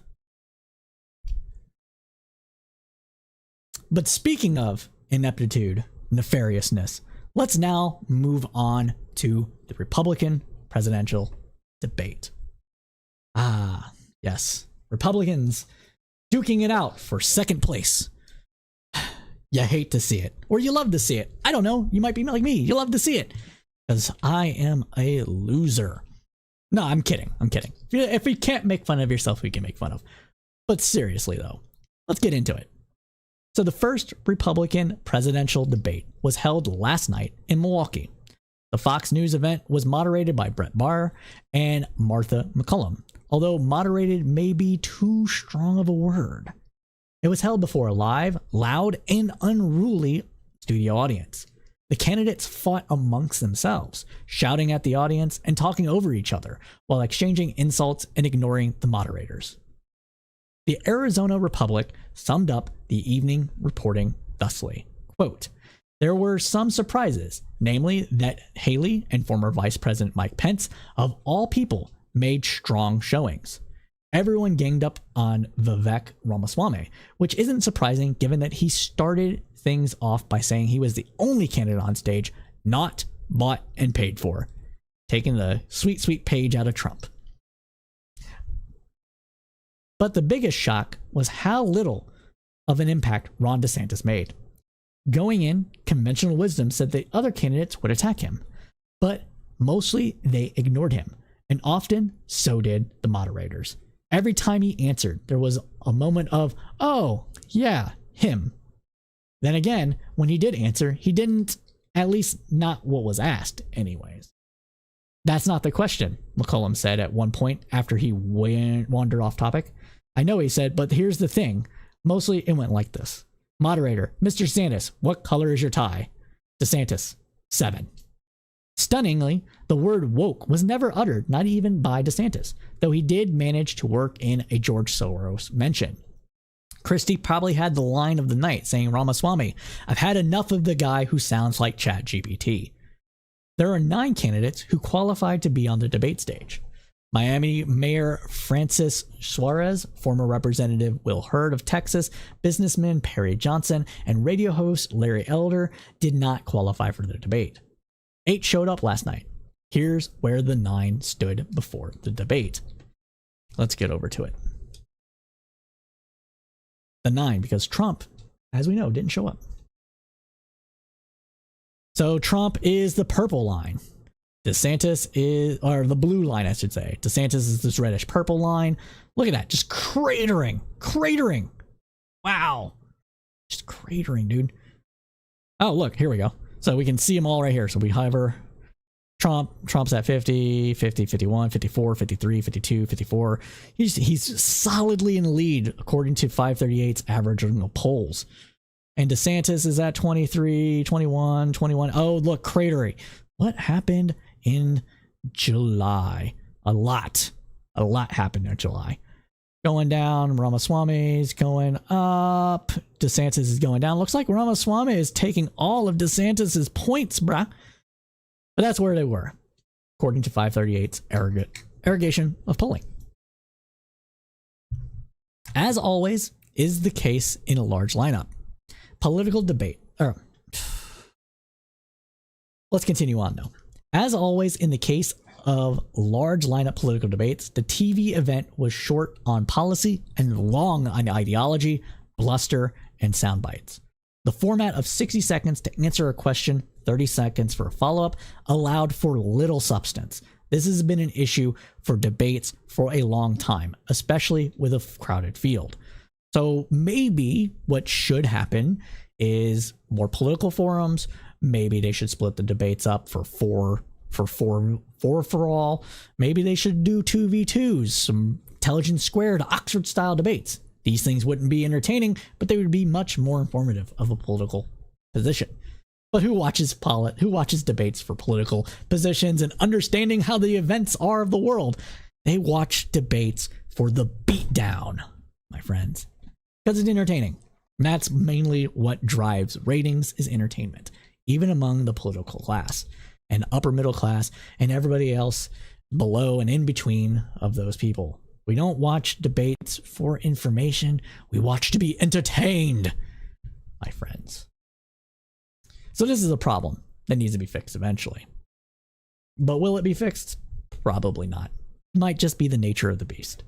But speaking of ineptitude, nefariousness, let's now move on to the Republican presidential debate. Ah, yes. Republicans duking it out for second place. You hate to see it, or you love to see it. I don't know. You might be like me. You love to see it because I am a loser. No, I'm kidding. If you can't make fun of yourself, we can make fun of. But seriously, though, let's get into it. So the first Republican presidential debate was held last night in Milwaukee. The Fox News event was moderated by Brett Baier and Martha McCullum, although moderated may be too strong of a word. It was held before a live, loud, and unruly studio audience. The candidates fought amongst themselves, shouting at the audience and talking over each other while exchanging insults and ignoring the moderators. The Arizona Republic summed up the evening reporting thusly, quote, There were some surprises, namely that Haley and former Vice President Mike Pence, of all people, made strong showings. Everyone ganged up on Vivek Ramaswamy, which isn't surprising given that he started things off by saying he was the only candidate on stage not bought and paid for, taking the sweet, sweet page out of Trump. But the biggest shock was how little of an impact Ron DeSantis made. Going in, conventional wisdom said the other candidates would attack him, but mostly they ignored him, and often so did the moderators. Every time he answered, there was a moment of, oh, yeah, him. Then again, when he did answer, he didn't, at least not what was asked anyways. That's not the question, McCollum said at one point after he wandered off topic. I know he said, but here's the thing. Mostly it went like this. Moderator, Mr. DeSantis, what color is your tie? DeSantis, 7. Stunningly, the word woke was never uttered, not even by DeSantis, though he did manage to work in a George Soros mention. Christie probably had the line of the night saying, Ramaswamy, I've had enough of the guy who sounds like ChatGPT. There are 9 candidates who qualified to be on the debate stage. Miami Mayor Francis Suarez, former Representative Will Hurd of Texas, businessman Perry Johnson, and radio host Larry Elder did not qualify for the debate. 8 showed up last night. Here's where the 9 stood before the debate. Let's get over to it. The 9, because Trump, as we know, didn't show up. So Trump is the purple line. DeSantis is, or the blue line, I should say. DeSantis is this reddish purple line. Look at that, just cratering. Wow. Just cratering, dude. Oh, look, here we go. So we can see them all right here. So we hover. Trump's at 50, 50, 51, 54, 53, 52, 54. He's solidly in the lead according to 538's average polls. And DeSantis is at 23, 21, 21. Oh, look, cratering. What happened in July? A lot happened in July. Going down, Ramaswamy's going up. DeSantis is going down. Looks like Ramaswamy is taking all of DeSantis's points, bruh. But that's where they were, according to 538's aggregation of polling. As always is the case in a large lineup. Political debate. Let's continue on, though. As always in the case of large lineup political debates, the TV event was short on policy and long on ideology, bluster, and sound bites. The format of 60 seconds to answer a question, 30 seconds for a follow-up, allowed for little substance. This has been an issue for debates for a long time, especially with a crowded field. So maybe what should happen is more political forums. Maybe they should split the debates up for four for all. Maybe they should do 2v2s, some intelligence squared, Oxford style debates. These things wouldn't be entertaining, but they would be much more informative of a political position. But who watches debates for political positions and understanding how the events are of the world? They watch debates for the beatdown, my friends, because it's entertaining. And that's mainly what drives ratings, is entertainment, even among the political class and upper middle class and everybody else below and in between of those people. We don't watch debates for information. We watch to be entertained, my friends. So this is a problem that needs to be fixed eventually. But will it be fixed? Probably not. It might just be the nature of the beast.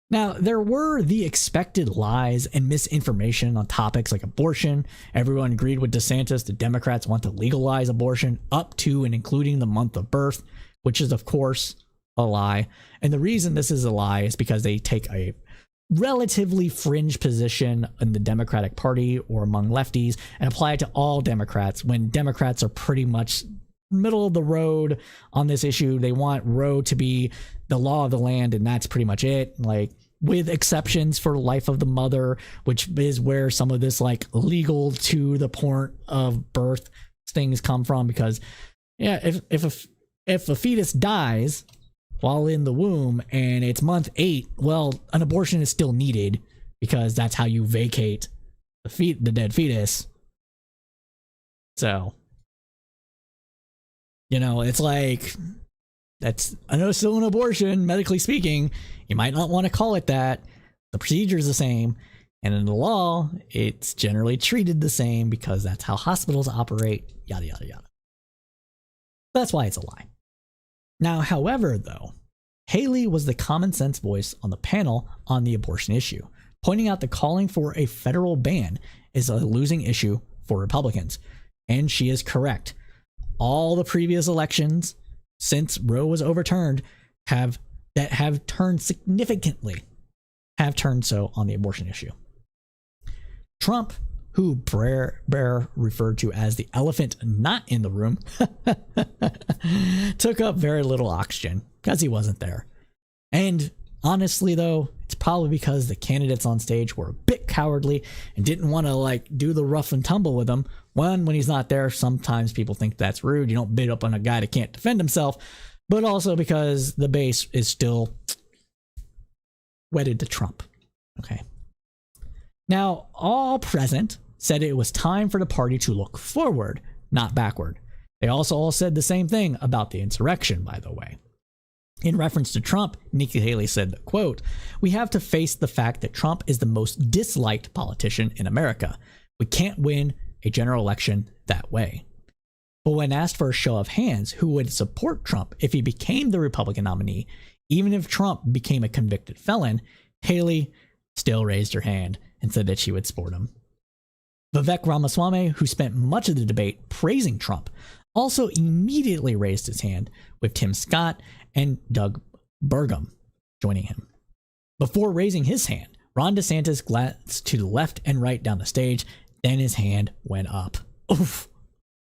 Now, there were the expected lies and misinformation on topics like abortion. Everyone agreed with DeSantis. The Democrats want to legalize abortion up to and including the month of birth, which is, of course, a lie. And the reason this is a lie is because they take a relatively fringe position in the Democratic Party or among lefties and apply it to all Democrats when Democrats are pretty much middle of the road on this issue. They want Roe to be the law of the land, and that's pretty much it. Like, with exceptions for life of the mother, which is where some of this like legal to the point of birth things come from. Because yeah, if a fetus dies while in the womb and it's month 8, well, an abortion is still needed because that's how you vacate the dead fetus. So, you know, it's like, I know it's still an abortion, medically speaking. You might not want to call it that. The procedure is the same. And in the law, it's generally treated the same because that's how hospitals operate, yada, yada, yada. That's why it's a lie. Now, however, though, Haley was the common sense voice on the panel on the abortion issue, pointing out that calling for a federal ban is a losing issue for Republicans. And she is correct. All the previous elections since Roe was overturned have turned significantly, have turned so on the abortion issue. Trump, who Brer referred to as the elephant not in the room, took up very little oxygen because he wasn't there. And honestly, though, it's probably because the candidates on stage were a bit cowardly and didn't want to like do the rough and tumble with him. One, when he's not there, sometimes people think that's rude. You don't bid up on a guy that can't defend himself, but also because the base is still wedded to Trump. Okay. Now, all present said it was time for the party to look forward, not backward. They also all said the same thing about the insurrection, by the way. In reference to Trump, Nikki Haley said, quote, "We have to face the fact that Trump is the most disliked politician in America. We can't win a general election that way." But when asked for a show of hands who would support Trump if he became the Republican nominee, even if Trump became a convicted felon, Haley still raised her hand and said that she would support him. Vivek Ramaswamy, who spent much of the debate praising Trump, also immediately raised his hand, with Tim Scott and Doug Burgum joining him. Before raising his hand, Ron DeSantis glanced to the left and right down the stage, then his hand went up. Oof.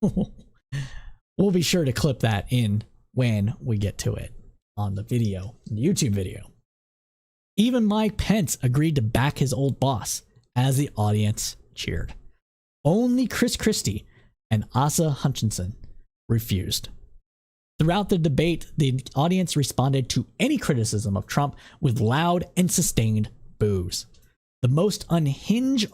We'll be sure to clip that in when we get to it on the video, the YouTube video. Even Mike Pence agreed to back his old boss as the audience cheered. Only Chris Christie and Asa Hutchinson refused. Throughout the debate, the audience responded to any criticism of Trump with loud and sustained boos. The most unhinged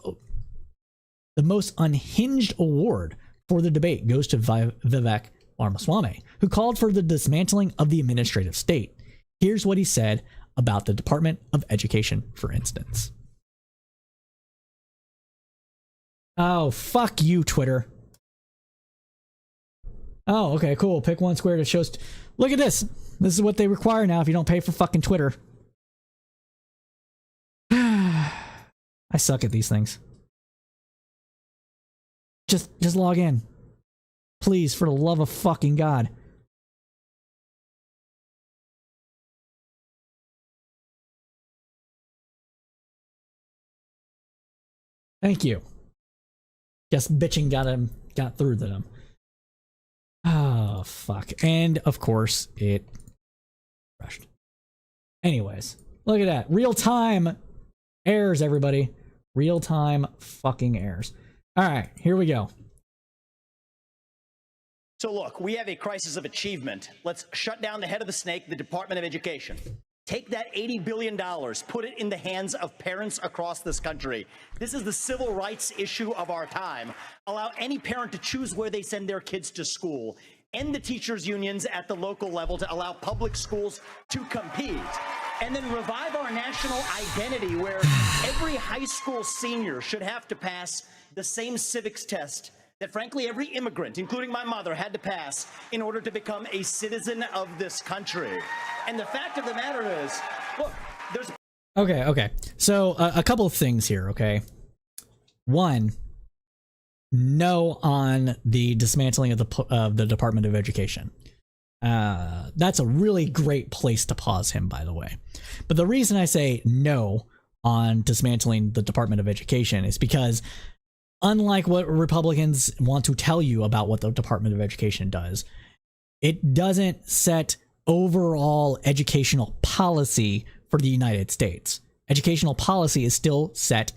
award for the debate goes to Vivek Ramaswamy, who called for the dismantling of the administrative state. Here's what he said about the Department of Education, for instance. Oh, fuck you, Twitter. Oh, okay, cool. Pick one square that shows... Look at this. This is what they require now if you don't pay for fucking Twitter. I suck at these things. Just log in. Please, for the love of fucking God. Thank you. Guess bitching got through to them. Oh, fuck. And, of course, it crashed. Anyways, look at that. Real-time errors, everybody. Real-time fucking errors. All right, here we go. So look, we have a crisis of achievement. Let's shut down the head of the snake, the Department of Education. Take that $80 billion, put it in the hands of parents across this country. This is the civil rights issue of our time. Allow any parent to choose where they send their kids to school. End the teachers' unions at the local level to allow public schools to compete. And then revive our national identity where every high school senior should have to pass the same civics test that, frankly, every immigrant, including my mother, had to pass in order to become a citizen of this country. And the fact of the matter is, look, there's... Okay. So a couple of things here, okay? One, no on the dismantling of the Department of Education. That's a really great place to pause him, by the way. But the reason I say no on dismantling the Department of Education is because unlike what Republicans want to tell you about what the Department of Education does, it doesn't set overall educational policy for the United States. Educational policy is still set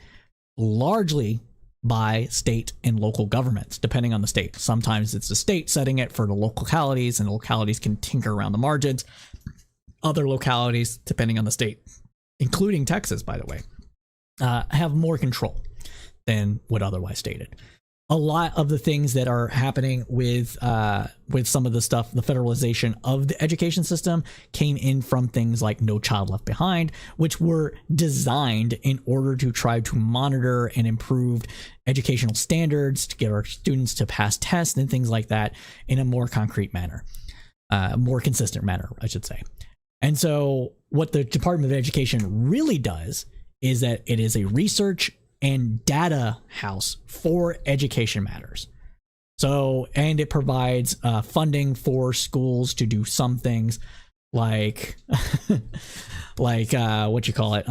largely by state and local governments, depending on the state. Sometimes it's the state setting it for the localities, and localities can tinker around the margins. Other localities, depending on the state, including Texas, by the way, have more control than what otherwise stated. a lot of the things that are happening with some of the stuff, the federalization of the education system, came in from things like No Child Left Behind, which were designed in order to try to monitor and improve educational standards to get our students to pass tests and things like that in a more concrete manner, more consistent manner, I should say. And so what the Department of Education really does is that it is a research and data house for education matters. So, and it provides funding for schools to do some things like, what you call it?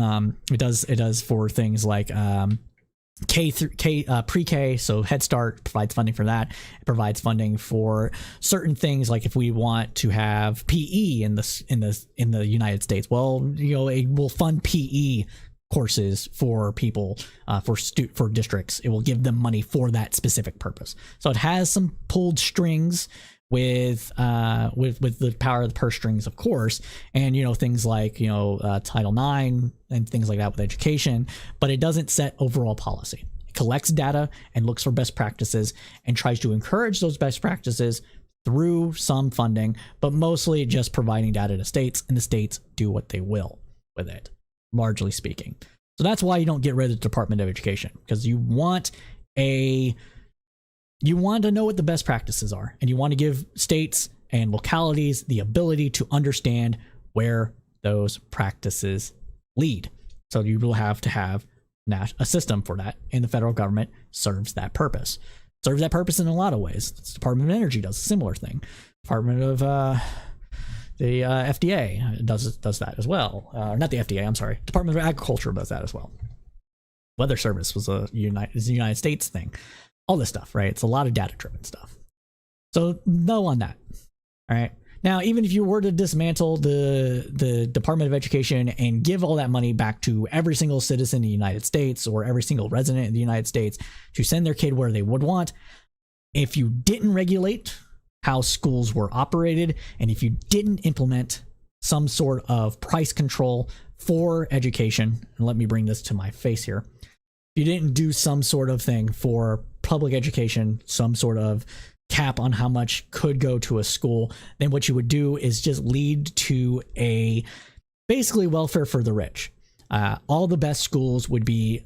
It does for things like pre-K, so Head Start provides funding for that. It provides funding for certain things, like if we want to have PE in the United States, well, it will fund PE courses for people, for districts. It will give them money for that specific purpose. So it has some pulled strings with the power of the purse strings, of course, and things like Title IX and things like that with education, but it doesn't set overall policy. It collects data and looks for best practices and tries to encourage those best practices through some funding, but mostly just providing data to states, and the states do what they will with it, largely speaking. So that's why you don't get rid of the Department of Education, because you want to know what the best practices are, and you want to give states and localities the ability to understand where those practices lead. So you will have to have a system for that, and the federal government serves that purpose. Serves that purpose in a lot of ways. The Department of Energy does a similar thing. Department of the FDA does that as well. Not the FDA, I'm sorry. Department of Agriculture does that as well. Weather Service was a United States thing. All this stuff, right? It's a lot of data-driven stuff. So no on that. All right. Now, even if you were to dismantle the Department of Education and give all that money back to every single citizen in the United States or every single resident in the United States to send their kid where they would want, if you didn't regulate how schools were operated, and if you didn't implement some sort of price control for education, and let me bring this to my face here, if you didn't do some sort of thing for public education, some sort of cap on how much could go to a school, then what you would do is just lead to a basically welfare for the rich. All the best schools would be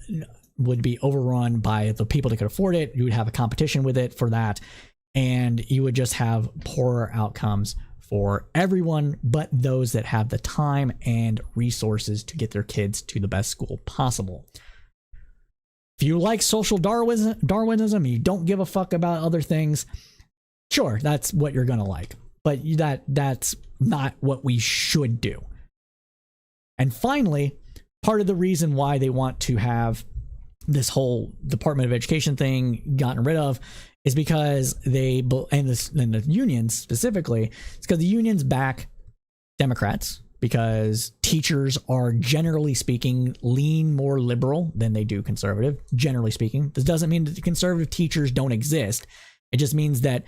overrun by the people that could afford it. You would have a competition with it for that, and you would just have poorer outcomes for everyone but those that have the time and resources to get their kids to the best school possible. If you like social Darwinism and you don't give a fuck about other things, sure, that's what you're gonna like, but that's not what we should do. And finally, part of the reason why they want to have this whole Department of Education thing gotten rid of is because and the unions specifically, it's because the unions back Democrats, because teachers are, generally speaking, lean more liberal than they do conservative, generally speaking. This doesn't mean that the conservative teachers don't exist. It just means that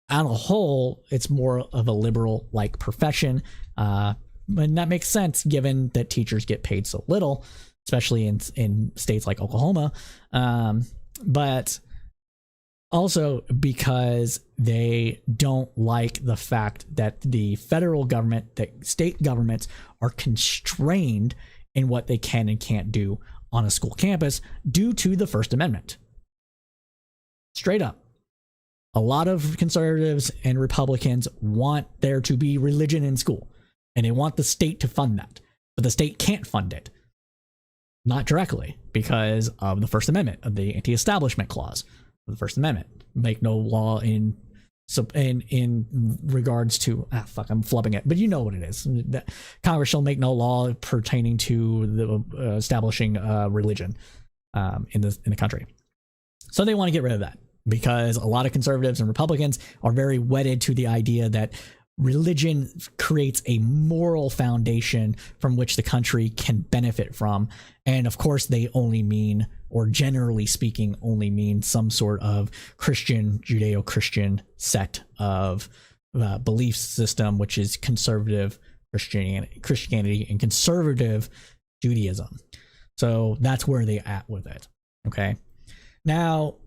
on a whole, it's more of a liberal-like profession. And that makes sense given that teachers get paid so little, especially in states like Oklahoma. But also because they don't like the fact that the federal government, that state governments are constrained in what they can and can't do on a school campus due to the First Amendment. Straight up. A lot of conservatives and Republicans want there to be religion in school, and they want the state to fund that, but the state can't fund it. Not directly, because of the First Amendment, of the anti-establishment clause of the First Amendment. Make no law in regards to I'm flubbing it, but you know what it is. Congress shall make no law pertaining to the establishing religion in the country. So they want to get rid of that, because a lot of conservatives and Republicans are very wedded to the idea that religion creates a moral foundation from which the country can benefit from. And of course, they only mean, or generally speaking, only mean some sort of Christian, Judeo-Christian set of belief system, which is conservative Christianity and conservative Judaism. So that's where they're at with it. Okay. Now,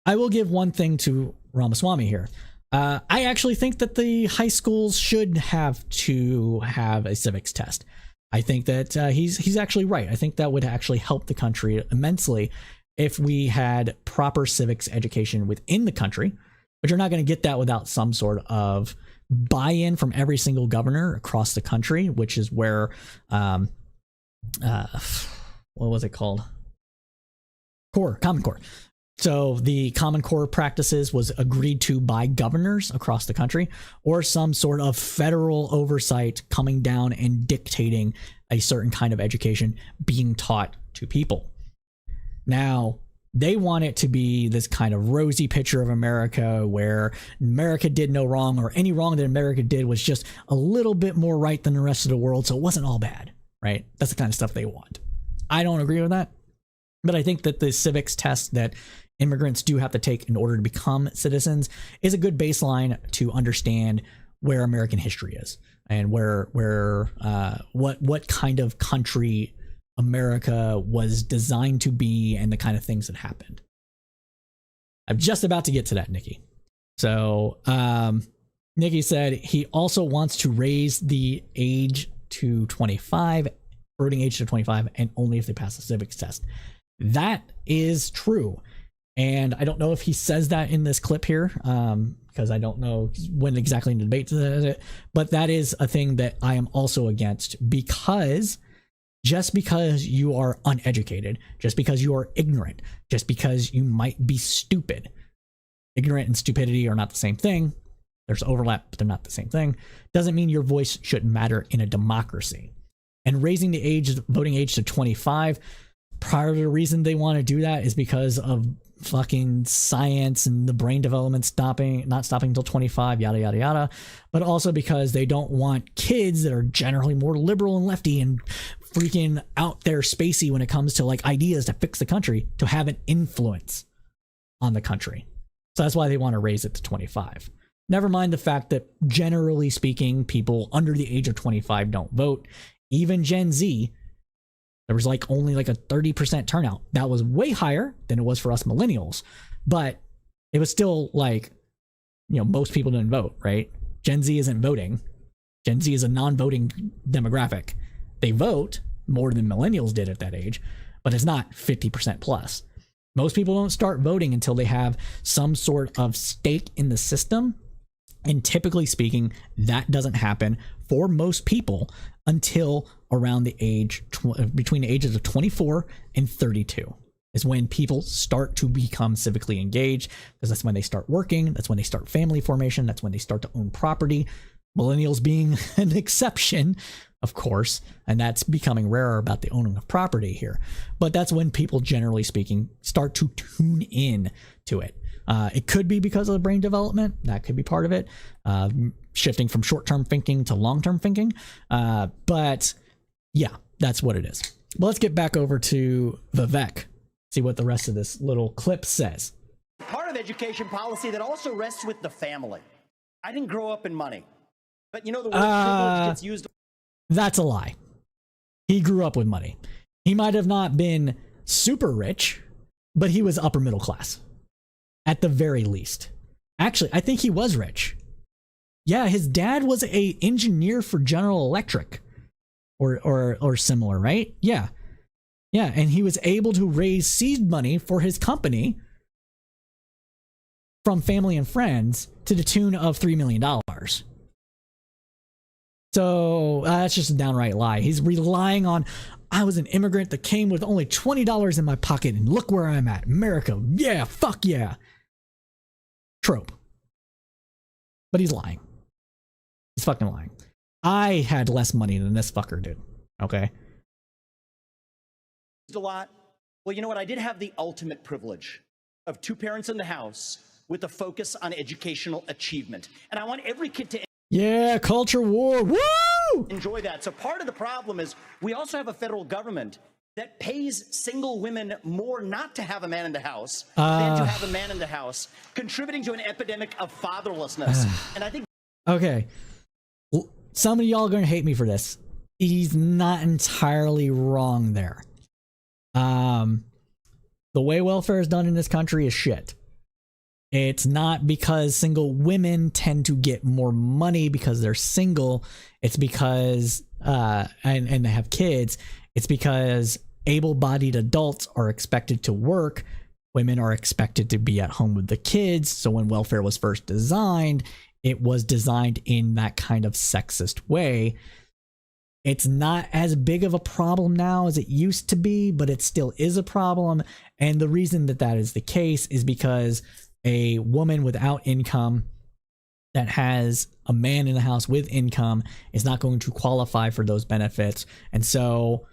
I will give one thing to Ramaswamy here. I actually think that the high schools should have to have a civics test. I think that he's actually right. I think that would actually help the country immensely if we had proper civics education within the country. But you're not going to get that without some sort of buy-in from every single governor across the country, which is where, what was it called? Common Core. So the Common Core practices was agreed to by governors across the country, or some sort of federal oversight coming down and dictating a certain kind of education being taught to people. Now, they want it to be this kind of rosy picture of America where America did no wrong, or any wrong that America did was just a little bit more right than the rest of the world, so it wasn't all bad, right? That's the kind of stuff they want. I don't agree with that, but I think that the civics test that immigrants do have to take in order to become citizens is a good baseline to understand where American history is and what kind of country America was designed to be and the kind of things that happened. I'm just about to get to that, Nikki. So Nikki said he also wants to raise the age to 25, voting age to 25, and only if they pass the civics test. That is true. And I don't know if he says that in this clip here, because I don't know when exactly in the debate says it, but that is a thing that I am also against, because just because you are uneducated, just because you are ignorant, just because you might be stupid, ignorant and stupidity are not the same thing. There's overlap, but they're not the same thing. Doesn't mean your voice shouldn't matter in a democracy. And raising the voting age to 25, part of the reason they want to do that is because of fucking science and the brain development not stopping until 25, yada yada yada, but also because they don't want kids that are generally more liberal and lefty and freaking out there spacey when it comes to like ideas to fix the country to have an influence on the country. So that's why they want to raise it to 25. Never mind the fact that generally speaking, people under the age of 25 don't vote. Even Gen Z, there was only a 30% turnout. That was way higher than it was for us millennials, but it was still most people didn't vote, right? Gen Z isn't voting. Gen Z is a non-voting demographic. They vote more than millennials did at that age, but it's not 50% plus. Most people don't start voting until they have some sort of stake in the system. And typically speaking, that doesn't happen for most people until around the age between the ages of 24 and 32 is when people start to become civically engaged, because that's when they start working. That's when they start family formation. That's when they start to own property. Millennials being an exception, of course, and that's becoming rarer about the owning of property here. But that's when people, generally speaking, start to tune in to it. It could be because of the brain development. That could be part of it. Shifting from short-term thinking to long-term thinking. But yeah, that's what it is. But let's get back over to Vivek. See what the rest of this little clip says. Part of education policy that also rests with the family. I didn't grow up in money, but the word privilege gets used. That's a lie. He grew up with money. He might have not been super rich, but he was upper middle class. At the very least. Actually, I think he was rich. Yeah, his dad was a engineer for General Electric or similar, right? Yeah. Yeah, and he was able to raise seed money for his company from family and friends to the tune of $3 million. So that's just a downright lie. He's relying on, I was an immigrant that came with only $20 in my pocket, and look where I'm at. America. Yeah, fuck yeah. Trope. But he's lying. He's fucking lying. I had less money than this fucker did. Okay? A lot. Well, you know what? I did have the ultimate privilege of two parents in the house with a focus on educational achievement. And I want every kid to culture war. Woo! enjoy that. So part of the problem is we also have a federal government that pays single women more not to have a man in the house than to have a man in the house, contributing to an epidemic of fatherlessness. And I think... Okay. Some of y'all are going to hate me for this. He's not entirely wrong there. The way welfare is done in this country is shit. It's not because single women tend to get more money because they're single. It's because, and they have kids. It's because able-bodied adults are expected to work. Women are expected to be at home with the kids. So when welfare was first designed, it was designed in that kind of sexist way. It's not as big of a problem now as it used to be, but it still is a problem. And the reason that that is the case is because a woman without income that has a man in the house with income is not going to qualify for those benefits. And so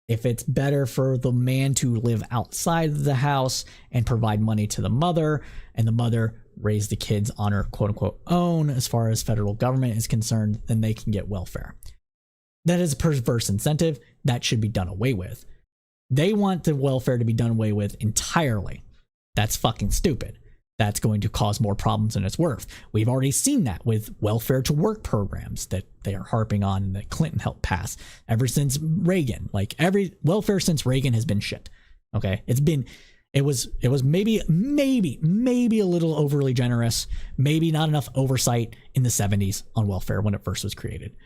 if it's better for the man to live outside of the house and provide money to the mother, and the mother raise the kids on her quote unquote own as far as federal government is concerned, then they can get welfare. That is a perverse incentive that should be done away with. They want the welfare to be done away with entirely. That's fucking stupid. That's going to cause more problems than it's worth. We've already seen that with welfare to work programs that they are harping on and that Clinton helped pass ever since Reagan. Like every welfare since Reagan has been shit. Okay. It was maybe a little overly generous, maybe not enough oversight in the 70s on welfare when it first was created.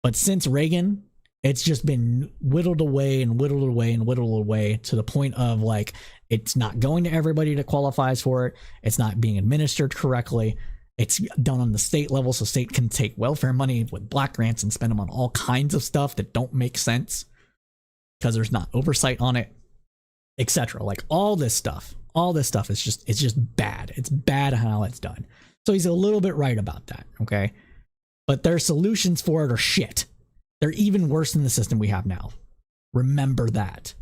But since Reagan, it's just been whittled away and whittled away and whittled away to the point of like, it's not going to everybody that qualifies for it. It's not being administered correctly. It's done on the state level, so state can take welfare money with block grants and spend them on all kinds of stuff that don't make sense because there's not oversight on it, etc. Like all this stuff is just bad. It's bad how it's done. So he's a little bit right about that, okay? But their solutions for it are shit. They're even worse than the system we have now. Remember that.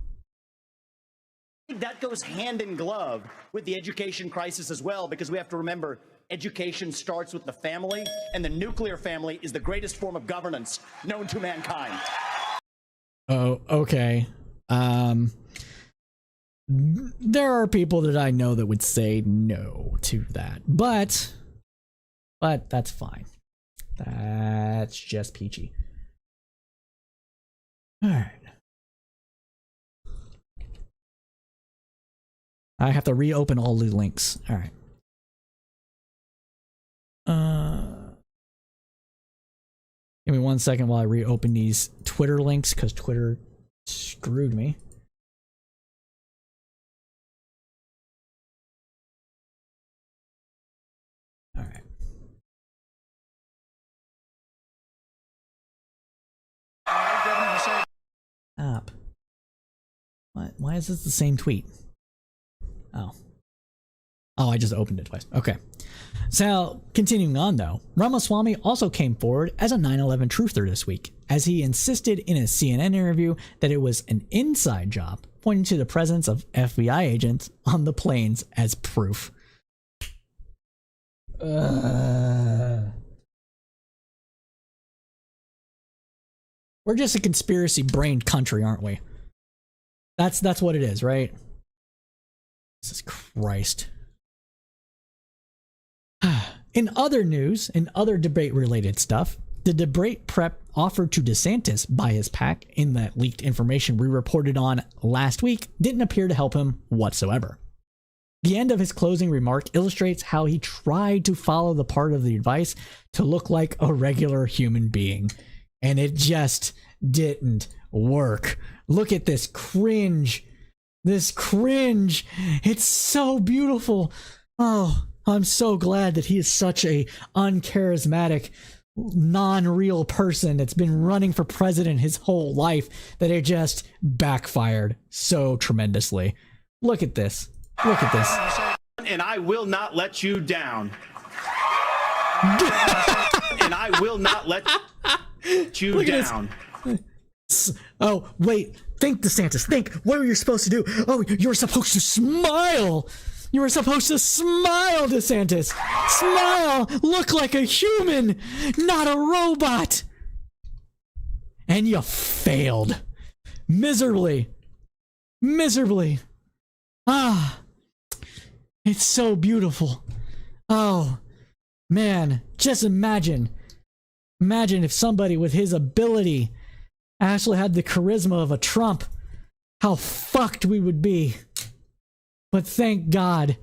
That goes hand in glove with the education crisis as well, because we have to remember education starts with the family, and the nuclear family is the greatest form of governance known to mankind. Oh, okay. There are people that I know that would say no to that, but that's fine. That's just peachy. All right. I have to reopen all the links. All right. Give me 1 second while I reopen these Twitter links because Twitter screwed me. All right. Stop. What? Why is this the same tweet? Oh, I just opened it twice. Okay. So, continuing on though, Ramaswamy also came forward as a 9/11 truther this week, as he insisted in a CNN interview that it was an inside job, pointing to the presence of FBI agents on the planes as proof. We're just a conspiracy-brained country, aren't we? That's what it is, right? Jesus Christ. In other news, in other debate-related stuff, the debate prep offered to DeSantis by his PAC in that leaked information we reported on last week didn't appear to help him whatsoever. The end of his closing remark illustrates how he tried to follow the part of the advice to look like a regular human being, and it just didn't work. Look at this cringe. This cringe. It's so beautiful. Oh, I'm so glad that he is such a uncharismatic, non-real person that's been running for president his whole life that it just backfired so tremendously. Look at this. Look at this. And I will not let you down. And I will not let you Look down. Oh, wait. Think, DeSantis. Think. What were you supposed to do? Oh, you were supposed to smile. You were supposed to smile, DeSantis. Smile. Look like a human, not a robot. And you failed. Miserably. Miserably. Ah. It's so beautiful. Oh, man. Just imagine. Imagine if somebody with his ability actually had the charisma of a Trump. How fucked we would be. But thank God,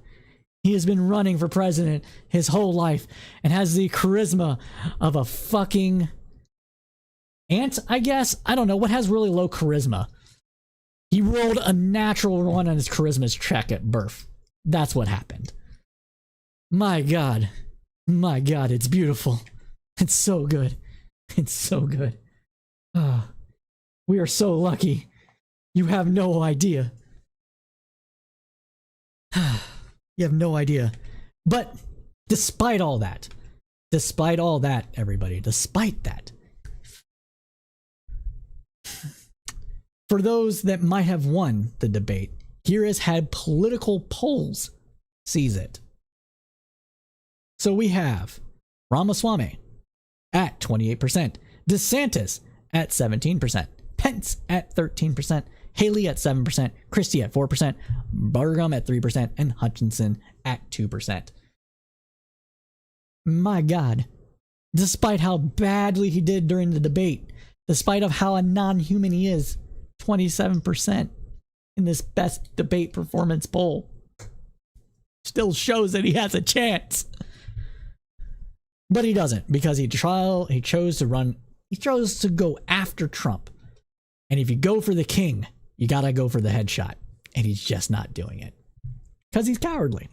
He has been running for president his whole life and has the charisma of a fucking ant, I guess. I don't know. What has really low charisma? He rolled a natural one on his charisma check at birth. That's what happened. My God. My God, it's beautiful. It's so good. It's so good. Oh, we are so lucky. You have no idea. You have no idea. But despite all that, everybody, despite that, for those that might have won the debate, here is how political polls sees it. So we have Ramaswamy at 28%, DeSantis at 17%, Pence at 13%, Haley at 7%, Christie at 4%, Burgum at 3%, and Hutchinson at 2%. My God, despite how badly he did during the debate, despite of how a non-human he is, 27% in this best debate performance poll still shows that he has a chance. But he doesn't, because he chose to go after Trump. And if you go for the king, you gotta go for the headshot. And he's just not doing it. Because he's cowardly.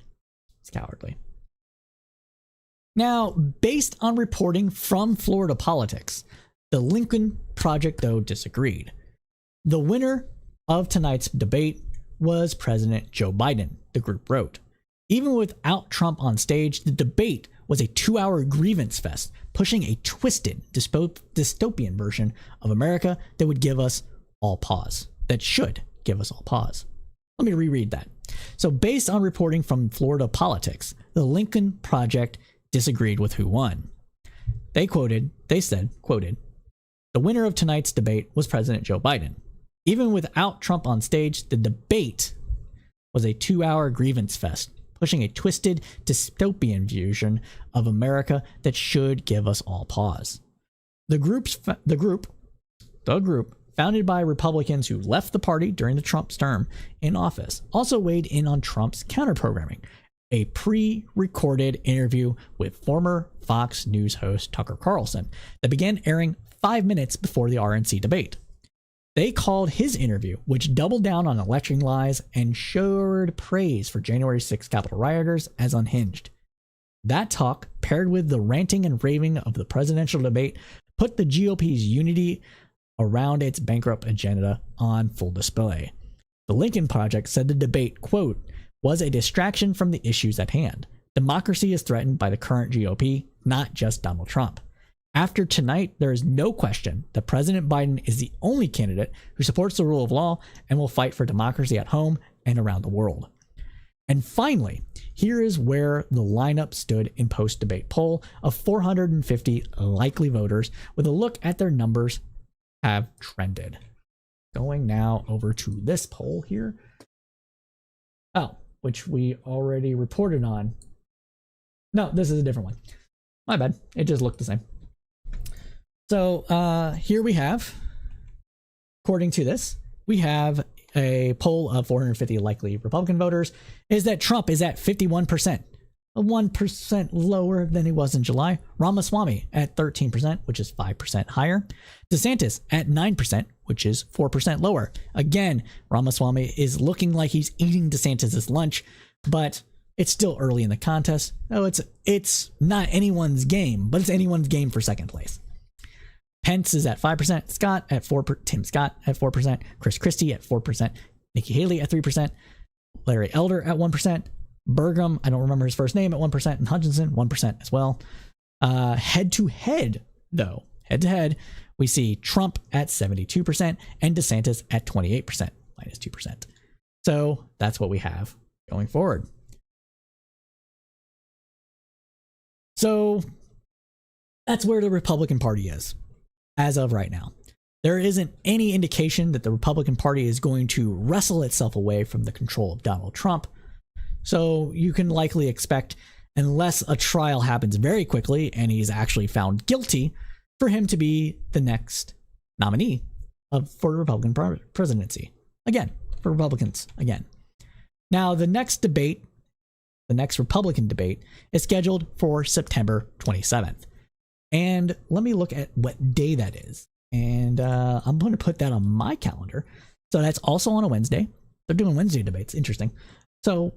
He's cowardly. Now, based on reporting from Florida politics, the Lincoln Project, though, disagreed. The winner of tonight's debate was President Joe Biden, the group wrote. Even without Trump on stage, the debate was a 2-hour grievance fest, pushing a twisted dystopian version of America that would give us all pause. That should give us all pause. Let me reread that. So based on reporting from Florida politics, the Lincoln Project disagreed with who won. They said, the winner of tonight's debate was President Joe Biden. Even without Trump on stage, the debate was a 2-hour grievance fest, pushing a twisted dystopian vision of America that should give us all pause. The group, founded by Republicans who left the party during the Trump's term in office, also weighed in on Trump's counter-programming, a pre-recorded interview with former Fox News host Tucker Carlson that began airing 5 minutes before the RNC debate. They called his interview, which doubled down on election lies and showed praise for January 6 Capitol rioters, as unhinged. That talk, paired with the ranting and raving of the presidential debate, put the GOP's unity around its bankrupt agenda on full display. The Lincoln Project said the debate, quote, was a distraction from the issues at hand. Democracy is threatened by the current GOP, not just Donald Trump. After tonight, there is no question that President Biden is the only candidate who supports the rule of law and will fight for democracy at home and around the world. And finally, here is where the lineup stood in post-debate poll of 450 likely voters with a look at their numbers have trended. Going now over to this poll here. Oh, which we already reported on. No, this is a different one. My bad. It just looked the same. So here we have, according to this, we have a poll of 450 likely Republican voters, is that Trump is at 51%, 1% lower than he was in July. Ramaswamy at 13%, which is 5% higher. DeSantis at 9%, which is 4% lower. Again, Ramaswamy is looking like he's eating DeSantis' lunch, but it's still early in the contest. Oh, it's not anyone's game, but it's anyone's game for second place. Pence is at 5%, Scott at 4%, Tim Scott at 4%, Chris Christie at 4%, Nikki Haley at 3%, Larry Elder at 1%, Burgum, I don't remember his first name, at 1%, and Hutchinson 1% as well. Head to head, we see Trump at 72% and DeSantis at 28%, minus 2%. So that's what we have going forward. So that's where the Republican Party is as of right now. There isn't any indication that the Republican Party is going to wrestle itself away from the control of Donald Trump. So you can likely expect, unless a trial happens very quickly and he's actually found guilty, for him to be the next nominee for the Republican presidency. Again, for Republicans, again. Now, the next debate the next Republican debate, is scheduled for September 27th. And let me look at what day that is. And I'm going to put that on my calendar. So that's also on a Wednesday. They're doing Wednesday debates. Interesting. So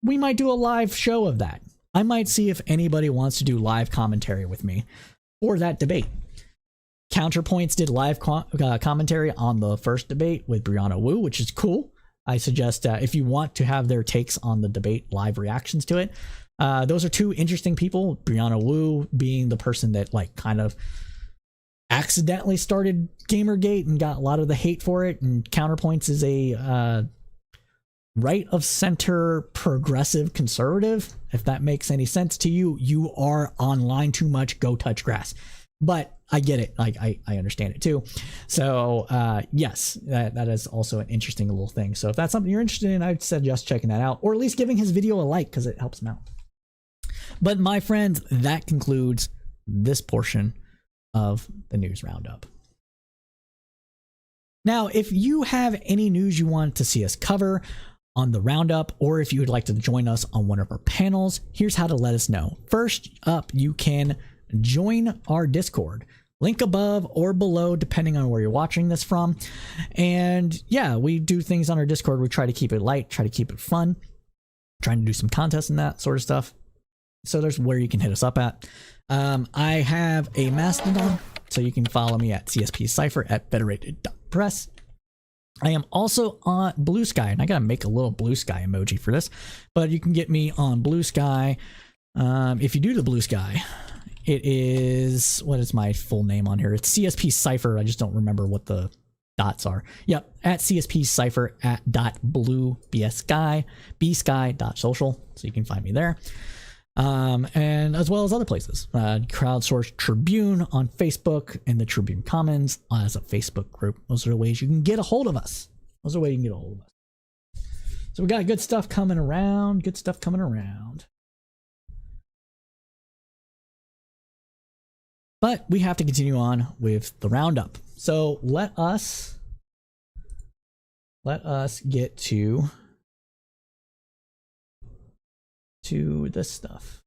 we might do a live show of that. I might see if anybody wants to do live commentary with me for that debate. Counterpoints did live commentary on the first debate with Brianna Wu, which is cool. I suggest if you want to have their takes on the debate, live reactions to it. Those are two interesting people. Brianna Wu being the person that like kind of accidentally started Gamergate and got a lot of the hate for it. And Counterpoints is a right of center progressive conservative. If that makes any sense to you, you are online too much. Go touch grass. But I get it. Like I understand it too. So yes, that is also an interesting little thing. So if that's something you're interested in, I'd suggest checking that out, or at least giving his video a like because it helps him out. But my friends, that concludes this portion of the news roundup. Now, if you have any news you want to see us cover on the roundup, or if you would like to join us on one of our panels, here's how to let us know. First up, you can join our Discord. Link above or below, depending on where you're watching this from. And yeah, we do things on our Discord. We try to keep it light, try to keep it fun, trying to do some contests and that sort of stuff. So there's where you can hit us up at. I have a Mastodon, so you can follow me at CSP Cypher at federated.press. I am also on Blue Sky, and I gotta make a little Blue Sky emoji for this, but you can get me on Blue Sky. If you do the Blue Sky, it is, what is my full name on here? It's CSP Cypher. I just don't remember what the dots are. Yep, at CSP Cypher at .blue bsky.social, so you can find me there. And as well as other places, Crowdsource Tribune on Facebook and the Tribune Commons as a Facebook group. Those are the ways you can get a hold of us. Those are the ways you can get a hold of us. So we got good stuff coming around. Good stuff coming around. But we have to continue on with the roundup. So let us get to this stuff.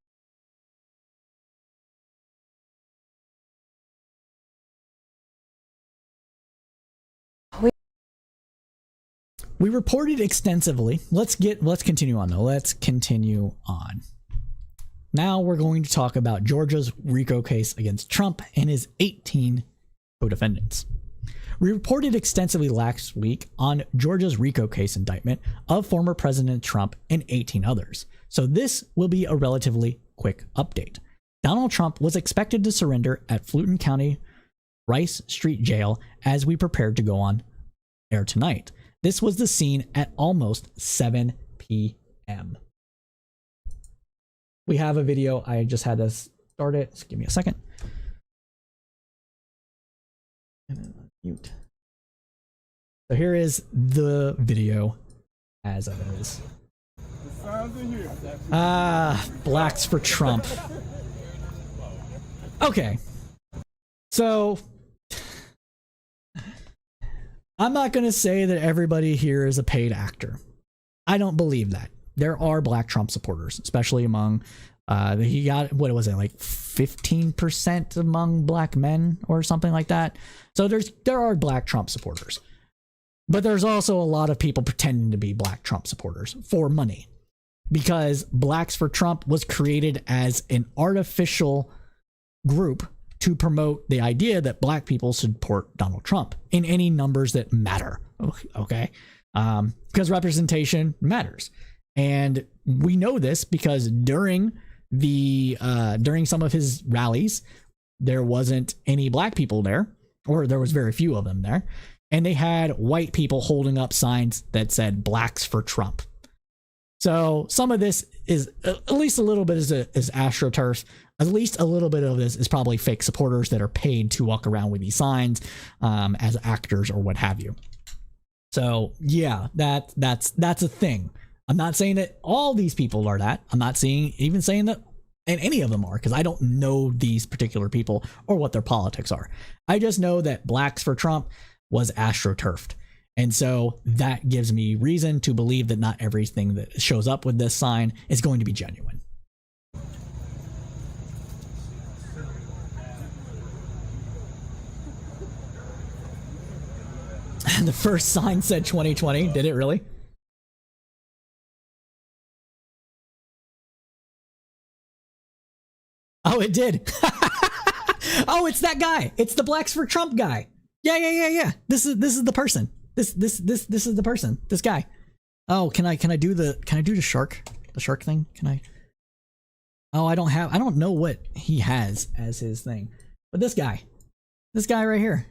We reported extensively. Let's continue on though. Let's continue on. Now we're going to talk about Georgia's RICO case against Trump and his 18 co-defendants. We reported extensively last week on Georgia's RICO case indictment of former President Trump and 18 others. So this will be a relatively quick update. Donald Trump was expected to surrender at Fulton County Rice Street Jail as we prepared to go on air tonight. This was the scene at almost 7 p.m. We have a video. I just had to start it. Just give me a second. And then mute. So here is the video as it is. Blacks for Trump. Okay. So I'm not going to say that everybody here is a paid actor. I don't believe that. There are black Trump supporters, especially among, he got, what was it, like 15% among black men or something like that. So there are black Trump supporters. But there's also a lot of people pretending to be black Trump supporters for money. Because Blacks for Trump was created as an artificial group to promote the idea that black people support Donald Trump in any numbers that matter. Okay? Because representation matters. And we know this because during some of his rallies, there wasn't any black people there, or there was very few of them there. And they had white people holding up signs that said Blacks for Trump. So some of this is, at least a little bit is AstroTurf. At least a little bit of this is probably fake supporters that are paid to walk around with these signs as actors or what have you. So yeah, that's a thing. I'm not saying that all these people are that. I'm not even saying that and any of them are, because I don't know these particular people or what their politics are. I just know that Blacks for Trump was AstroTurfed. And so that gives me reason to believe that not everything that shows up with this sign is going to be genuine. The first sign said 2020. Did it really? Oh, it did. Oh, it's that guy. It's the Blacks for Trump guy. Yeah. This is the person. This is the person. This guy. Oh, can I do the shark thing? Can I? Oh, I don't know what he has as his thing. But this guy right here.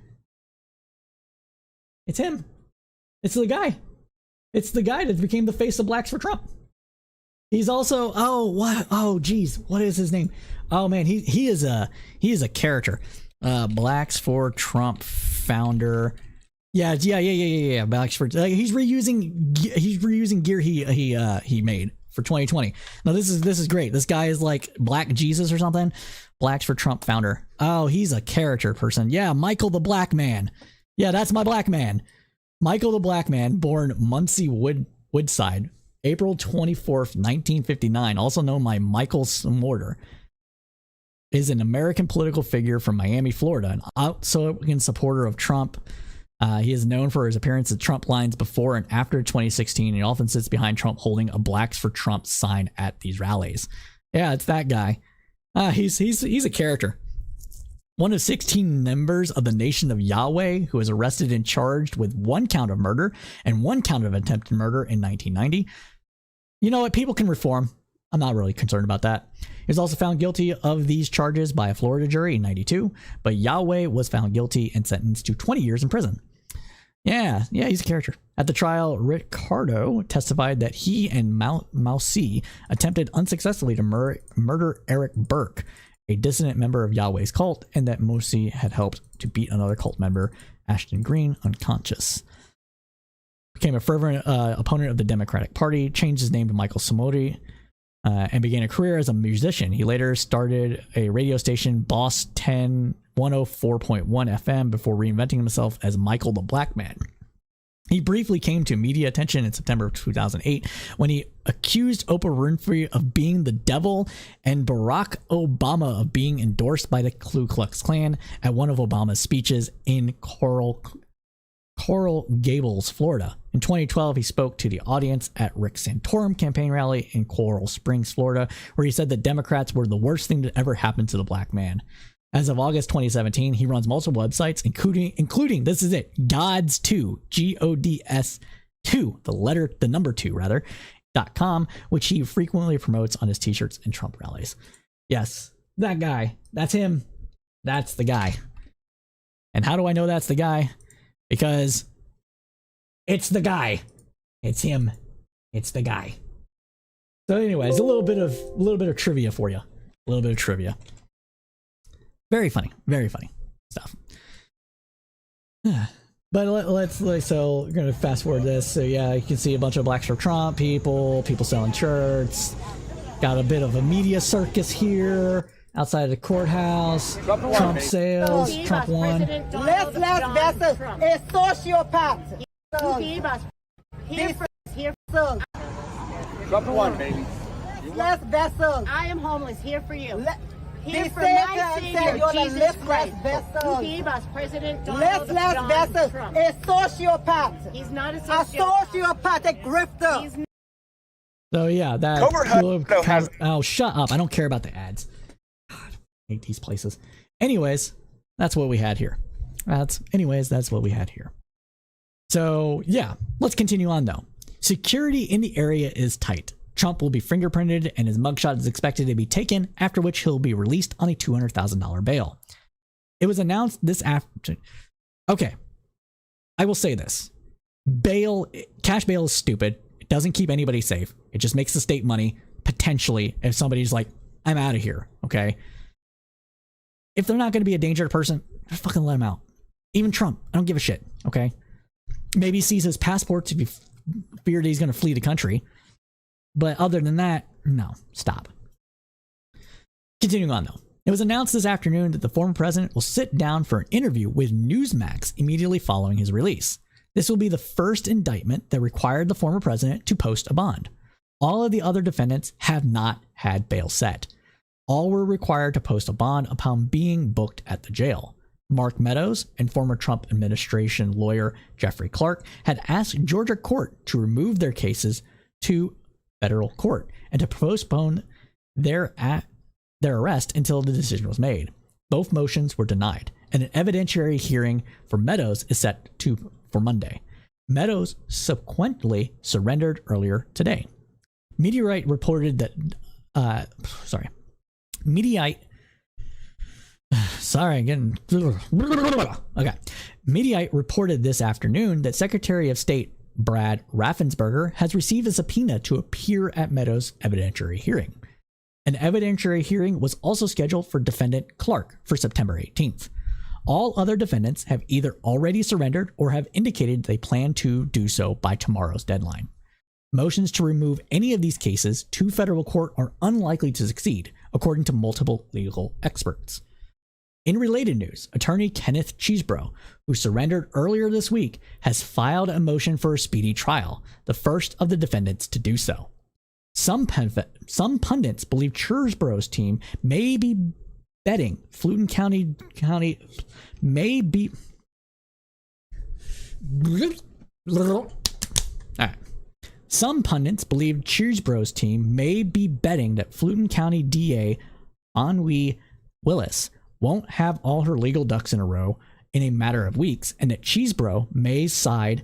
It's him. It's the guy. It's the guy that became the face of Blacks for Trump. He's also, geez, what is his name? Oh man, he is a character. Blacks for Trump founder. Yeah. Blacks for he's reusing gear he made for 2020. Now this is great. This guy is like Black Jesus or something. Blacks for Trump founder. Oh, he's a character person. Yeah, Michael the Black Man. Yeah, that's my black man. Michael the Black Man, born Muncie Woodside, April 24th, 1959, also known by Michael Mortar, is an American political figure from Miami, Florida, an outspoken supporter of Trump. He is known for his appearance at Trump lines before and after 2016, and he often sits behind Trump holding a Blacks for Trump sign at these rallies. Yeah, it's that guy. He's a character. One of 16 members of the Nation of Yahweh who was arrested and charged with 1 count of murder and 1 count of attempted murder in 1990. You know what? People can reform. I'm not really concerned about that. He was also found guilty of these charges by a Florida jury in 92, but Yahweh was found guilty and sentenced to 20 years in prison. Yeah, he's a character. At the trial, Ricardo testified that he and Mousy attempted unsuccessfully to murder Eric Burke, a dissident member of Yahweh's cult, and that Mousy had helped to beat another cult member, Ashton Green, unconscious. Became a fervent opponent of the Democratic Party, changed his name to Michael Somodi, and began a career as a musician. He later started a radio station, Boss 10 104.1 FM, before reinventing himself as Michael the Black Man. He briefly came to media attention in September of 2008 when he accused Oprah Winfrey of being the devil and Barack Obama of being endorsed by the Ku Klux Klan at one of Obama's speeches in Coral Gables, Florida. In 2012, he spoke to the audience at Rick Santorum campaign rally in Coral Springs, Florida, where he said that Democrats were the worst thing that ever happened to the black man. As of August 2017, he runs multiple websites, including this is it, Gods2, GODS2, the number 2 rather, .com, which he frequently promotes on his t-shirts and Trump rallies. Yes, that guy. That's him. That's the guy. And how do I know that's the guy? Because it's the guy. It's him. It's the guy. So anyways, a little bit of trivia for you. A little bit of trivia. Very funny stuff. But so we're gonna fast forward this. So yeah, you can see a bunch of Blacks for Trump people selling shirts. Got a bit of a media circus here outside of the courthouse. Trump sales. Trump won. Let's versus a sociopath. Here for Trump won, baby. Let's vessel. I am homeless. Here for you. Here for He my said Savior, you're Jesus the Christ, vessel. who gave us President Let's Donald versus Trump. a sociopath. He's not a A sociopath. sociopathic grifter. He's So yeah, that. Oh, shut up! I don't care about the ads. God, I hate these places. Anyways, that's what we had here. That's what we had here. So yeah, let's continue on though. Security in the area is tight. Trump will be fingerprinted and his mugshot is expected to be taken, after which he'll be released on a $200,000 bail. It was announced this afternoon. Okay, I will say this. Cash bail is stupid. It doesn't keep anybody safe. It just makes the state money, potentially, if somebody's like, I'm out of here, okay? If they're not going to be a danger to person, just fucking let him out. Even Trump, I don't give a shit, okay? Maybe he sees his passport to be feared he's going to flee the country. But other than that, no, stop. Continuing on though. It was announced this afternoon that the former president will sit down for an interview with Newsmax immediately following his release. This will be the first indictment that required the former president to post a bond. All of the other defendants have not had bail set. All were required to post a bond upon being booked at the jail. Mark Meadows and former Trump administration lawyer Jeffrey Clark had asked Georgia court to remove their cases to federal court and to postpone their arrest until the decision was made. Both motions were denied, and an evidentiary hearing for Meadows is set for Monday. Meadows subsequently surrendered earlier today. Mediaite reported that Mediaite reported this afternoon that Secretary of State Brad Raffensperger has received a subpoena to appear at Meadows' evidentiary hearing. An evidentiary hearing was also scheduled for defendant Clark for September 18th. All other defendants have either already surrendered or have indicated they plan to do so by tomorrow's deadline. Motions to remove any of these cases to federal court are unlikely to succeed, according to multiple legal experts. In related news, attorney Kenneth Chesebro, who surrendered earlier this week, has filed a motion for a speedy trial, the first of the defendants to do so. Some pundits believe Chesebro's team may be betting Fulton County may be. All right. Some pundits believe Chesebro's team may be betting that Fulton County DA Anwi Willis won't have all her legal ducks in a row in a matter of weeks, and that Chesebro's side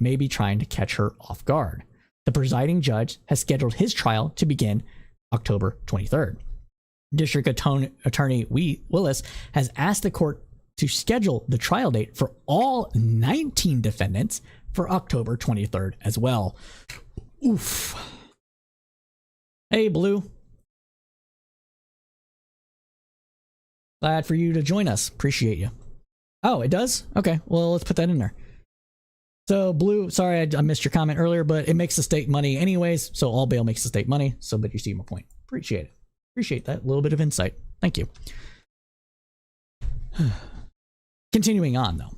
may be trying to catch her off guard. The presiding judge has scheduled his trial to begin October 23rd. District Attorney Willis has asked the court to schedule the trial date for all 19 defendants for October 23rd as well. Oof. Hey, Blue. Glad for you to join us. Appreciate you. Oh, it does? Okay, well, let's put that in there. So, Blue, sorry I missed your comment earlier, but it makes the state money anyways, so all bail makes the state money, so but you see my point. Appreciate it. Appreciate that little bit of insight. Thank you. Continuing on, though.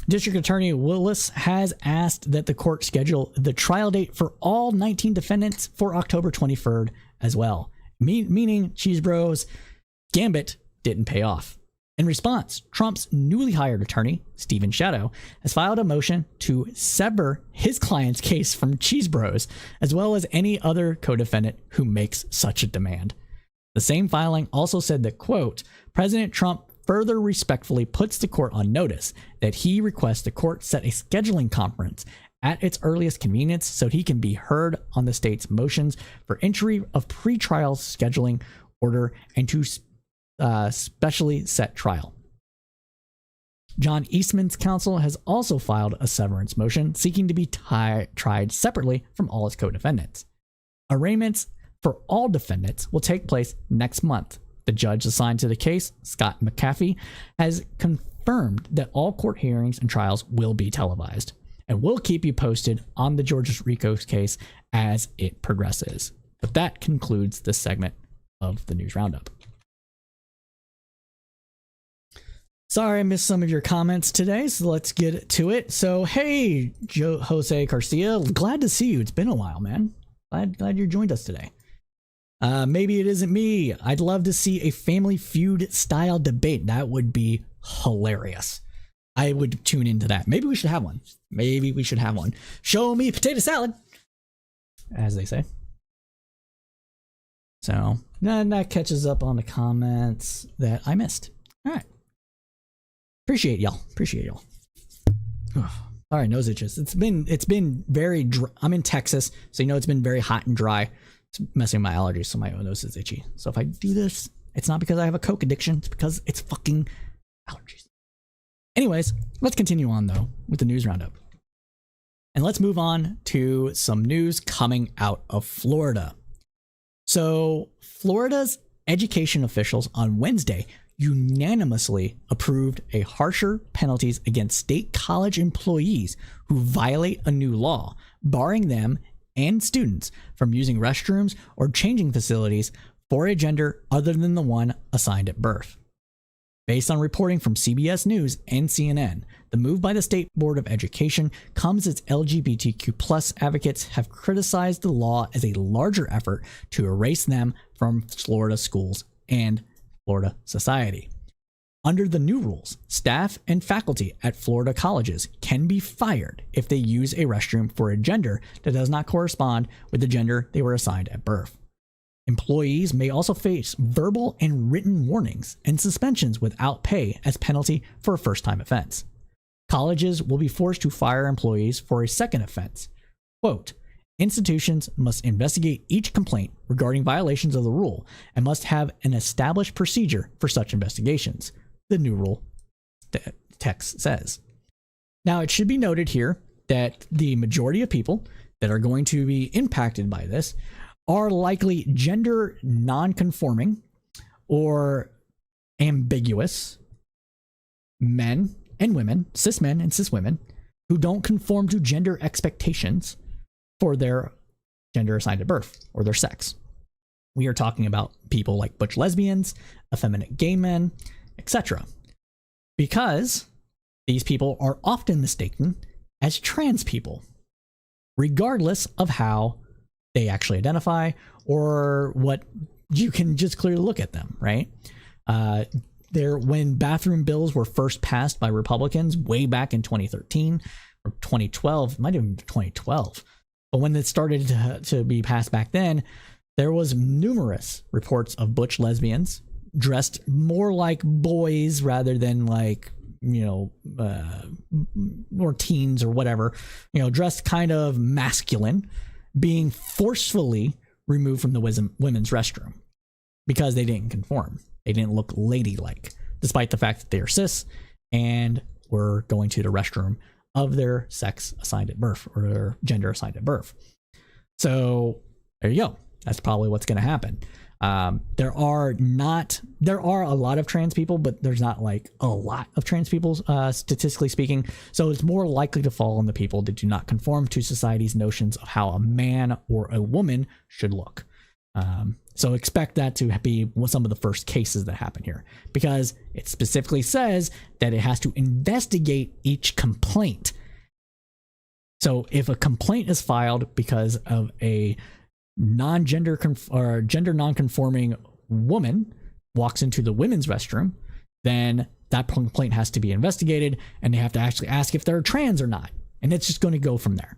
District Attorney Willis has asked that the court schedule the trial date for all 19 defendants for October 23rd as well, meaning Chesebro's gambit didn't pay off. In response, Trump's newly hired attorney, Stephen Shadow, has filed a motion to sever his client's case from Chesebro's, as well as any other co-defendant who makes such a demand. The same filing also said that, quote, President Trump further respectfully puts the court on notice that he requests the court set a scheduling conference at its earliest convenience so he can be heard on the state's motions for entry of pretrial scheduling order and to specially set trial. John Eastman's counsel has also filed a severance motion seeking to be tried separately from all its co-defendants. Arraignments for all defendants will take place next month. The judge assigned to the case, Scott McAfee, has confirmed that all court hearings and trials will be televised, and we'll keep you posted on the Georgia RICO case as it progresses. But that concludes this segment of the News Roundup. Sorry I missed some of your comments today, so let's get to it. So, hey, Jose Garcia, glad to see you. It's been a while, man. Glad you joined us today. Maybe it isn't me. I'd love to see a Family Feud style debate. That would be hilarious. I would tune into that. Maybe we should have one. Show me potato salad, as they say. So, then that catches up on the comments that I missed. All right. Appreciate y'all. Sorry, nose itches. It's been very dry. I'm in Texas, so it's been very hot and dry. It's messing with my allergies, so my nose is itchy. So if I do this, it's not because I have a Coke addiction. It's because it's fucking allergies. Anyways, let's continue on, though, with the news roundup. And let's move on to some news coming out of Florida. So Florida's education officials on Wednesday unanimously approved a harsher penalties against state college employees who violate a new law, barring them and students from using restrooms or changing facilities for a gender other than the one assigned at birth. Based on reporting from CBS News and CNN, the move by the State Board of Education comes as LGBTQ+ advocates have criticized the law as a larger effort to erase them from Florida schools and Florida society. Under the new rules, staff and faculty at Florida colleges can be fired if they use a restroom for a gender that does not correspond with the gender they were assigned at birth. Employees may also face verbal and written warnings and suspensions without pay as penalty for a first-time offense. Colleges will be forced to fire employees for a second offense. Quote, institutions must investigate each complaint regarding violations of the rule and must have an established procedure for such investigations, the new rule text says. Now, it should be noted here that the majority of people that are going to be impacted by this are likely gender non-conforming or ambiguous men and women, cis men and cis women, who don't conform to gender expectations for their gender assigned at birth or their sex. We are talking about people like butch lesbians, effeminate gay men, etc. Because these people are often mistaken as trans people, regardless of how they actually identify or what you can just clearly look at them, right? When bathroom bills were first passed by Republicans way back in 2013 or 2012, it might have been 2012, but when it started to be passed back then, there was numerous reports of butch lesbians dressed more like boys rather than like, or teens or whatever, dressed kind of masculine, being forcefully removed from the women's restroom because they didn't conform. They didn't look ladylike, despite the fact that they are cis and were going to the restroom of their sex assigned at birth or their gender assigned at birth. So there you go. That's probably what's going to happen. There are a lot of trans people, but there's not like a lot of trans people, statistically speaking. So it's more likely to fall on the people that do not conform to society's notions of how a man or a woman should look. So expect that to be some of the first cases that happen here, because it specifically says that it has to investigate each complaint. So if a complaint is filed because of a gender non-conforming woman walks into the women's restroom, then that complaint has to be investigated and they have to actually ask if they're trans or not. And it's just going to go from there.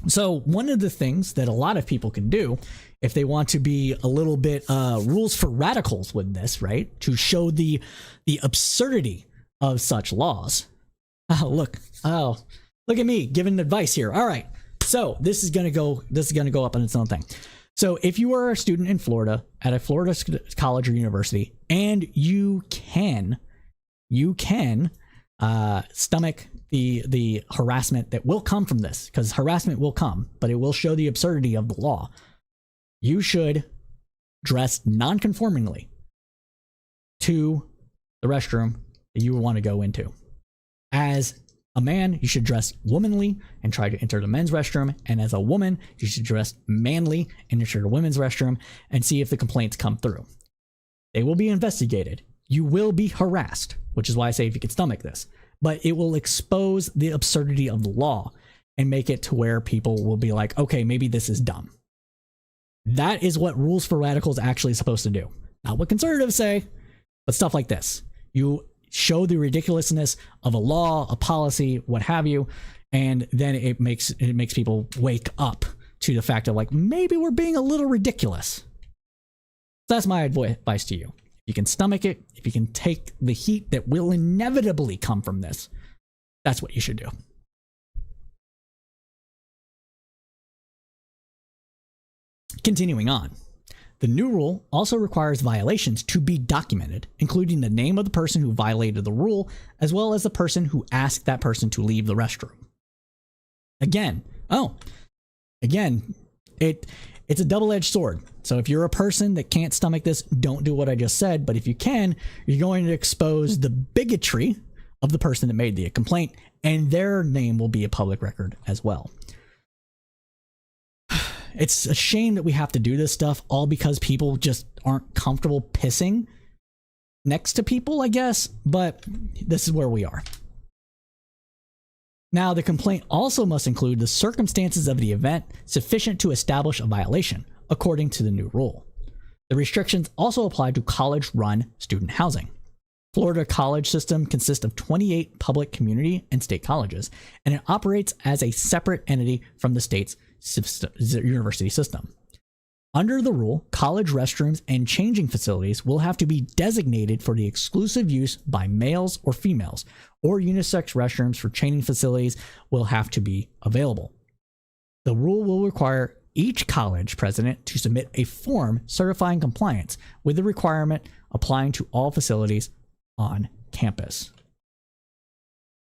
So one of the things that a lot of people can do if they want to be a little bit rules for radicals with this, right, to show the absurdity of such laws. Look at me giving advice here. All right. So this is going to go up on its own thing. So if you are a student in Florida at a Florida college or university and you can stomach the harassment that will come from this, because harassment will come, but it will show the absurdity of the law, you should dress non-conformingly to the restroom that you want to go into. As a man, you should dress womanly and try to enter the men's restroom. And as a woman, you should dress manly and enter the women's restroom and see if the complaints come through. They will be investigated. You will be harassed, which is why I say if you can stomach this. But it will expose the absurdity of the law and make it to where people will be like, okay, maybe this is dumb. That is what Rules for Radicals actually is supposed to do. Not what conservatives say, but stuff like this. You show the ridiculousness of a law, a policy, what have you, and then it makes people wake up to the fact of like, maybe we're being a little ridiculous. That's my advice to you. If you can stomach it, if you can take the heat that will inevitably come from this, that's what you should do. Continuing on. The new rule also requires violations to be documented, including the name of the person who violated the rule, as well as the person who asked that person to leave the restroom. Again, it's a double-edged sword. So if you're a person that can't stomach this, don't do what I just said. But if you can, you're going to expose the bigotry of the person that made the complaint, and their name will be a public record as well. It's a shame that we have to do this stuff all because people just aren't comfortable pissing next to people, I guess, but this is where we are. Now, the complaint also must include the circumstances of the event sufficient to establish a violation, according to the new rule. The restrictions also apply to college-run student housing. Florida college system consists of 28 public community and state colleges, and it operates as a separate entity from the state's university system. Under the rule, college restrooms and changing facilities will have to be designated for the exclusive use by males or females, or unisex restrooms for changing facilities will have to be available. The rule will require each college president to submit a form certifying compliance with the requirement applying to all facilities on campus.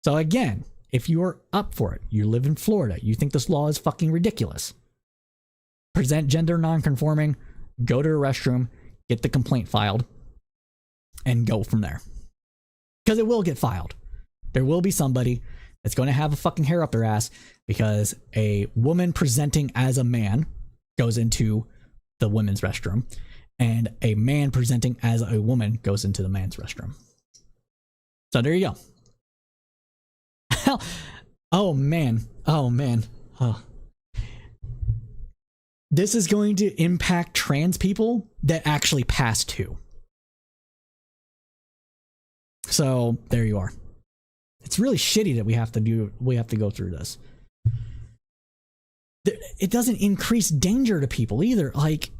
So again, if you're up for it, you live in Florida, you think this law is fucking ridiculous, present gender nonconforming, go to a restroom, get the complaint filed, and go from there. Because it will get filed. There will be somebody that's going to have a fucking hair up their ass because a woman presenting as a man goes into the women's restroom and a man presenting as a woman goes into the man's restroom. So there you go. Oh man. Oh. This is going to impact trans people that actually pass too. So there you are. It's really shitty that we have to go through this. It doesn't increase danger to people either. Like,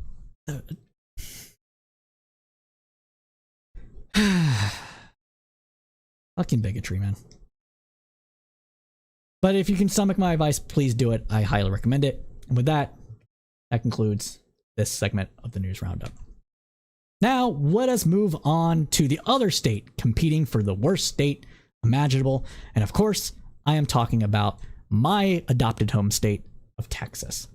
fucking bigotry, man. But if you can stomach my advice, please do it. I highly recommend it. And with that concludes this segment of the News Roundup. Now, let us move on to the other state competing for the worst state imaginable. And of course, I am talking about my adopted home state of Texas.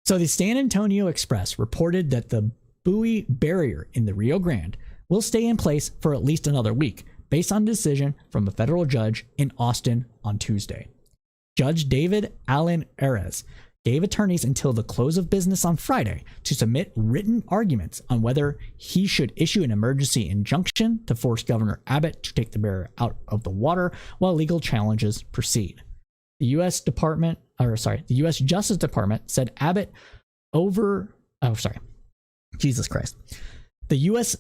So the San Antonio Express reported that the buoy barrier in the Rio Grande will stay in place for at least another week, based on a decision from a federal judge in Austin on Tuesday. Judge David Allen Ares gave attorneys until the close of business on Friday to submit written arguments on whether he should issue an emergency injunction to force Governor Abbott to take the barrier out of the water while legal challenges proceed. The U.S. Justice Department said The U.S.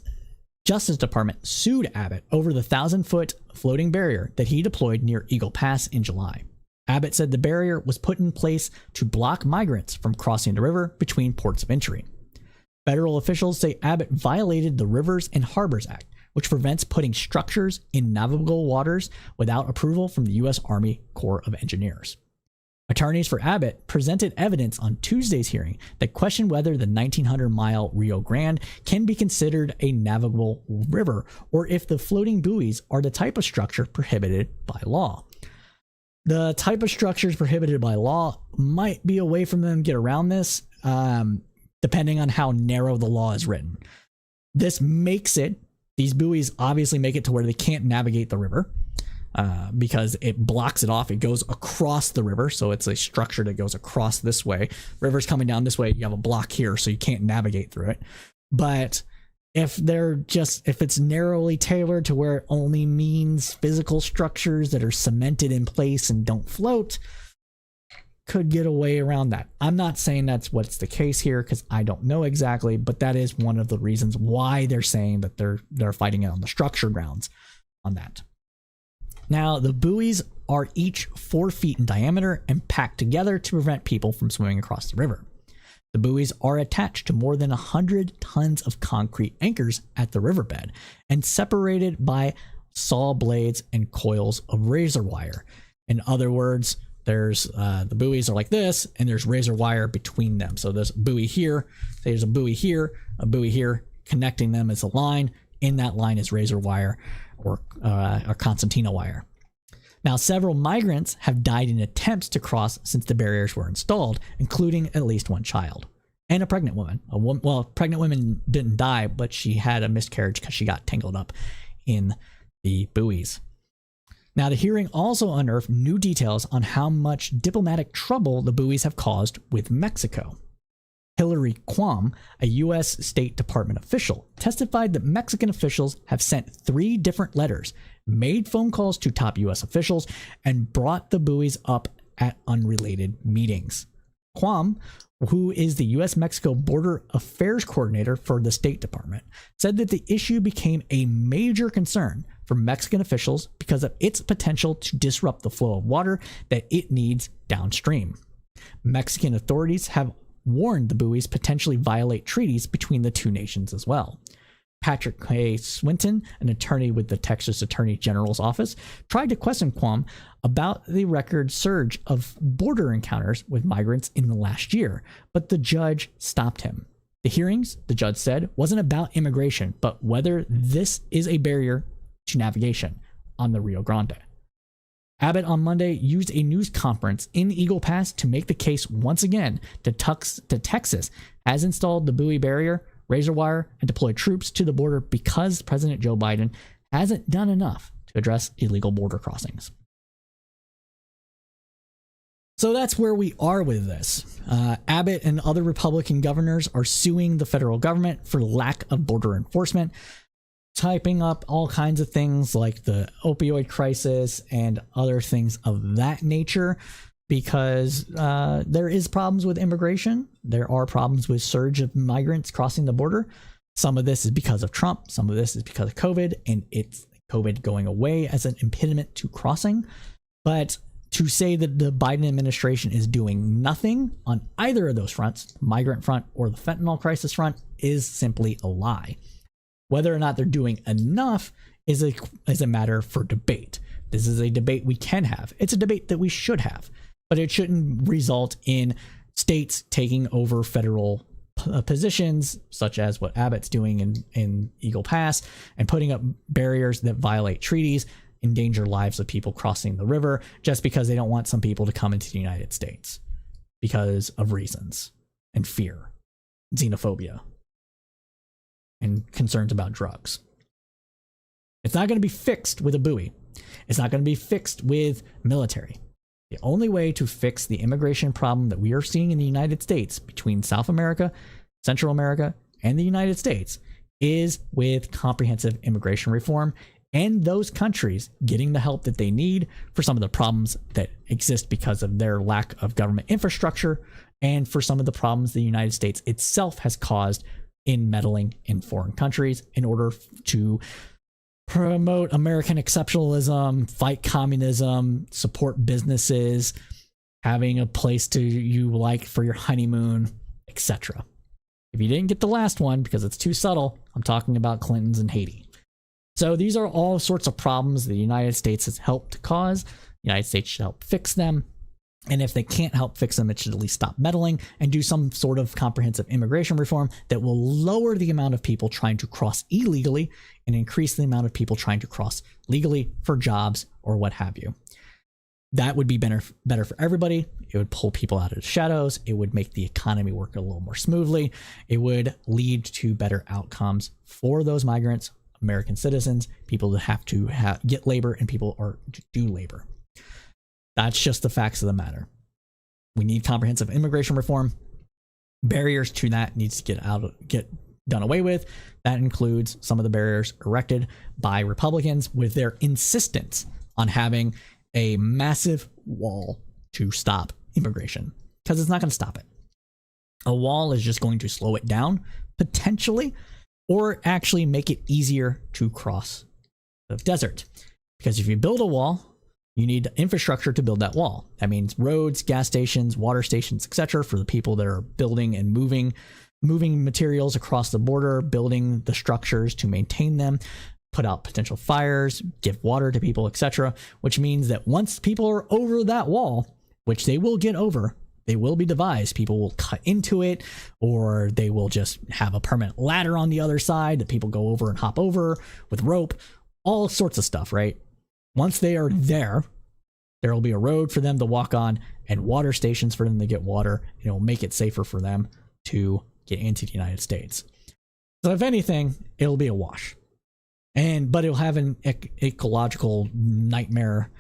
Justice Department sued Abbott over the 1,000-foot floating barrier that he deployed near Eagle Pass in July. Abbott said the barrier was put in place to block migrants from crossing the river between ports of entry. Federal officials say Abbott violated the Rivers and Harbors Act, which prevents putting structures in navigable waters without approval from the U.S. Army Corps of Engineers. Attorneys for Abbott presented evidence on Tuesday's hearing that questioned whether the 1,900-mile Rio Grande can be considered a navigable river or if the floating buoys are the type of structure prohibited by law. The type of structures prohibited by law might be a way for them to get around this, depending on how narrow the law is written. This makes it, these buoys obviously make it to where they can't navigate the river because it blocks it off. It goes across the river, so it's a structure that goes across this way. River's coming down this way, you have a block here, so you can't navigate through it. But if it's narrowly tailored to where it only means physical structures that are cemented in place and don't float, could get a way around that. I'm not saying that's what's the case here because I don't know exactly, but that is one of the reasons why they're saying that they're fighting it on the structure grounds on that. Now, the buoys are each 4 feet in diameter and packed together to prevent people from swimming across the river. The buoys are attached to more than 100 tons of concrete anchors at the riverbed and separated by saw blades and coils of razor wire. In other words, there's the buoys are like this, and there's razor wire between them. So there's a buoy here, there's a buoy here, connecting them as a line. In that line is razor wire or concertina wire. Now, several migrants have died in attempts to cross since the barriers were installed, including at least one child and a pregnant woman. Pregnant woman didn't die, but she had a miscarriage because she got tangled up in the buoys. Now, the hearing also unearthed new details on how much diplomatic trouble the buoys have caused with Mexico. Hillary Quam, a U.S. State Department official, testified that Mexican officials have sent 3 different letters, made phone calls to top U.S. officials, and brought the buoys up at unrelated meetings. Quam, who is the U.S.-Mexico Border Affairs Coordinator for the State Department, said that the issue became a major concern for Mexican officials because of its potential to disrupt the flow of water that it needs downstream. Mexican authorities have warned the buoys potentially violate treaties between the two nations as well. Patrick K. Swinton, an attorney with the Texas Attorney General's office, tried to question Quam about the record surge of border encounters with migrants in the last year, but the judge stopped him. The hearings, the judge said, wasn't about immigration, but whether this is a barrier to navigation on the Rio Grande. Abbott on Monday used a news conference in Eagle Pass to make the case once again that Texas has installed the buoy barrier, razor wire, and deployed troops to the border because President Joe Biden hasn't done enough to address illegal border crossings. So that's where we are with this. Abbott and other Republican governors are suing the federal government for lack of border enforcement, typing up all kinds of things like the opioid crisis and other things of that nature, because there is problems with immigration. There are problems with surge of migrants crossing the border. Some of this is because of Trump. Some of this is because of COVID, and it's COVID going away as an impediment to crossing. But to say that the Biden administration is doing nothing on either of those fronts, migrant front or the fentanyl crisis front, is simply a lie. Whether or not they're doing enough is a matter for debate. This is a debate we can have. It's a debate that we should have, but it shouldn't result in states taking over federal positions, such as what Abbott's doing in Eagle Pass, and putting up barriers that violate treaties, endanger lives of people crossing the river, just because they don't want some people to come into the United States because of reasons and fear, xenophobia, and concerns about drugs. It's not going to be fixed with a buoy. It's not going to be fixed with military. The only way to fix the immigration problem that we are seeing in the United States between South America, Central America, and the United States is with comprehensive immigration reform and those countries getting the help that they need for some of the problems that exist because of their lack of government infrastructure, and for some of the problems the United States itself has caused in meddling in foreign countries in order to promote American exceptionalism, fight communism, support businesses, having a place to you like for your honeymoon, etc. If you didn't get the last one because it's too subtle, I'm talking about Clintons and Haiti. So these are all sorts of problems the United States has helped cause. The United States should help fix them. And if they can't help fix them, it should at least stop meddling and do some sort of comprehensive immigration reform that will lower the amount of people trying to cross illegally and increase the amount of people trying to cross legally for jobs or what have you. That would be better for everybody. It would pull people out of the shadows. It would make the economy work a little more smoothly. It would lead to better outcomes for those migrants, American citizens, people that have to get labor, and people are to do labor. That's just the facts of the matter. We need comprehensive immigration reform. Barriers to that needs to get done away with. That includes some of the barriers erected by Republicans with their insistence on having a massive wall to stop immigration, because it's not going to stop it. A wall is just going to slow it down, potentially, or actually make it easier to cross the desert. Because if you build a wall, you need infrastructure to build that wall. That means roads, gas stations, water stations, etc. for the people that are building and moving materials across the border, building the structures to maintain them, put out potential fires, give water to people, etc. Which means that once people are over that wall, which they will get over, they will be devised. People will cut into it, or they will just have a permanent ladder on the other side that people go over and hop over with rope, all sorts of stuff, right? Once they are there will be a road for them to walk on and water stations for them to get water. And it will make it safer for them to get into the United States. So if anything, it'll be a wash. But it'll have an ecological nightmare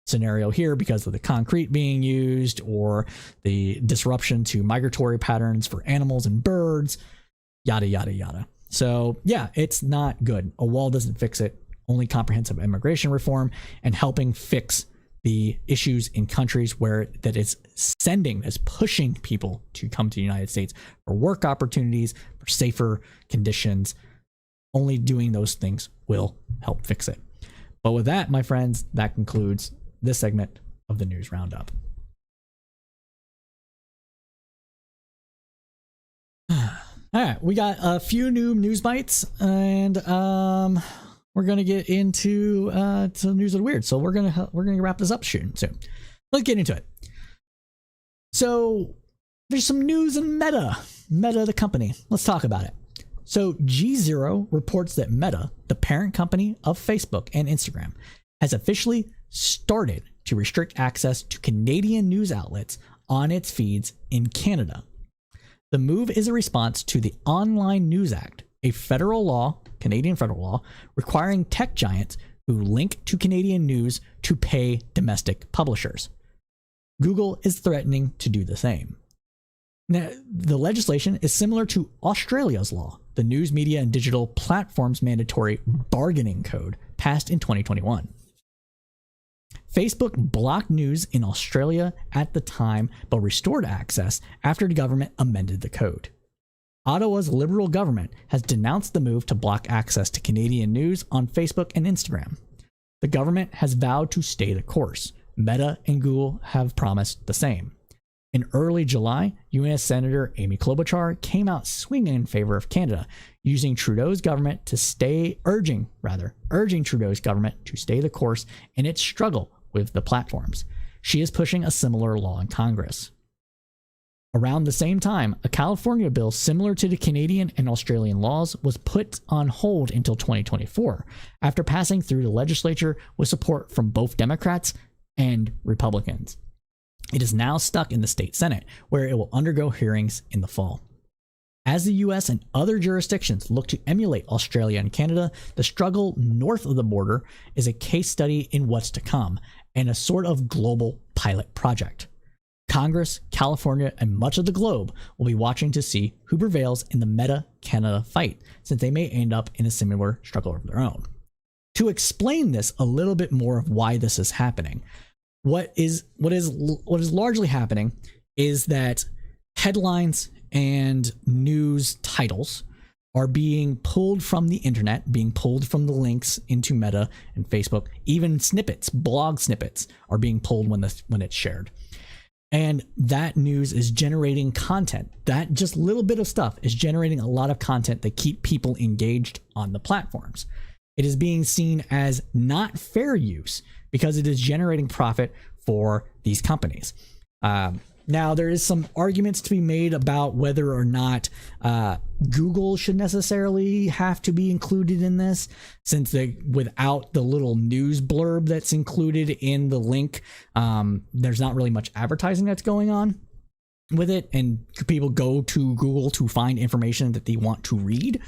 scenario here because of the concrete being used or the disruption to migratory patterns for animals and birds, yada, yada, yada. So yeah, it's not good. A wall doesn't fix it. Only comprehensive immigration reform and helping fix the issues in countries where that is pushing people to come to the United States for work opportunities, for safer conditions. Only doing those things will help fix it. But with that, my friends, that concludes this segment of the News Roundup. All right, we got a few new news bites, and we're gonna get into to news of the weird. So we're gonna wrap this up soon. Let's get into it. So there's some news in Meta, the company. Let's talk about it. So G0 reports that Meta, the parent company of Facebook and Instagram, has officially started to restrict access to Canadian news outlets on its feeds in Canada. The move is a response to the Online News Act, a Canadian federal law, requiring tech giants who link to Canadian news to pay domestic publishers. Google is threatening to do the same. Now, the legislation is similar to Australia's law, the News Media and Digital Platforms Mandatory Bargaining Code, passed in 2021. Facebook blocked news in Australia at the time, but restored access after the government amended the code. Ottawa's Liberal government has denounced the move to block access to Canadian news on Facebook and Instagram. The government has vowed to stay the course. Meta and Google have promised the same. In early July, U.S. Senator Amy Klobuchar came out swinging in favor of Canada, urging Trudeau's government to stay the course in its struggle with the platforms. She is pushing a similar law in Congress. Around the same time, a California bill similar to the Canadian and Australian laws was put on hold until 2024 after passing through the legislature with support from both Democrats and Republicans. It is now stuck in the state Senate, where it will undergo hearings in the fall. As the US and other jurisdictions look to emulate Australia and Canada, the struggle north of the border is a case study in what's to come and a sort of global pilot project. Congress, California, and much of the globe will be watching to see who prevails in the Meta-Canada fight, since they may end up in a similar struggle of their own. To explain this a little bit more of why this is happening, what is largely happening is that headlines and news titles are being pulled from the internet, being pulled from the links into Meta and Facebook. Even snippets, blog snippets, are being pulled when it's shared. And that news is generating content. That just little bit of stuff is generating a lot of content that keep people engaged on the platforms. It is being seen as not fair use because it is generating profit for these companies. Now, there is some arguments to be made about whether or not Google should necessarily have to be included in this, since without the little news blurb that's included in the link, there's not really much advertising that's going on with it, and people go to Google to find information that they want to read.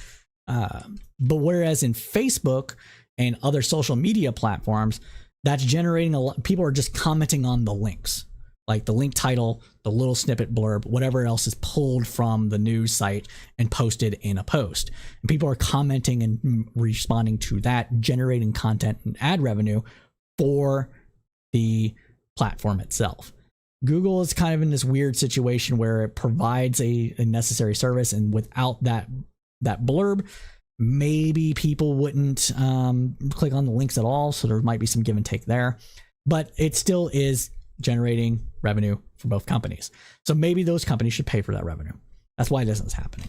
But whereas in Facebook and other social media platforms, that's generating people are just commenting on the links. Like the link title, the little snippet blurb, whatever else is pulled from the news site and posted in a post. And people are commenting and responding to that, generating content and ad revenue for the platform itself. Google is kind of in this weird situation where it provides a necessary service, and without that blurb, maybe people wouldn't click on the links at all. So there might be some give and take there, but it still is generating revenue for both companies. So maybe those companies should pay for that revenue. That's why this is happening.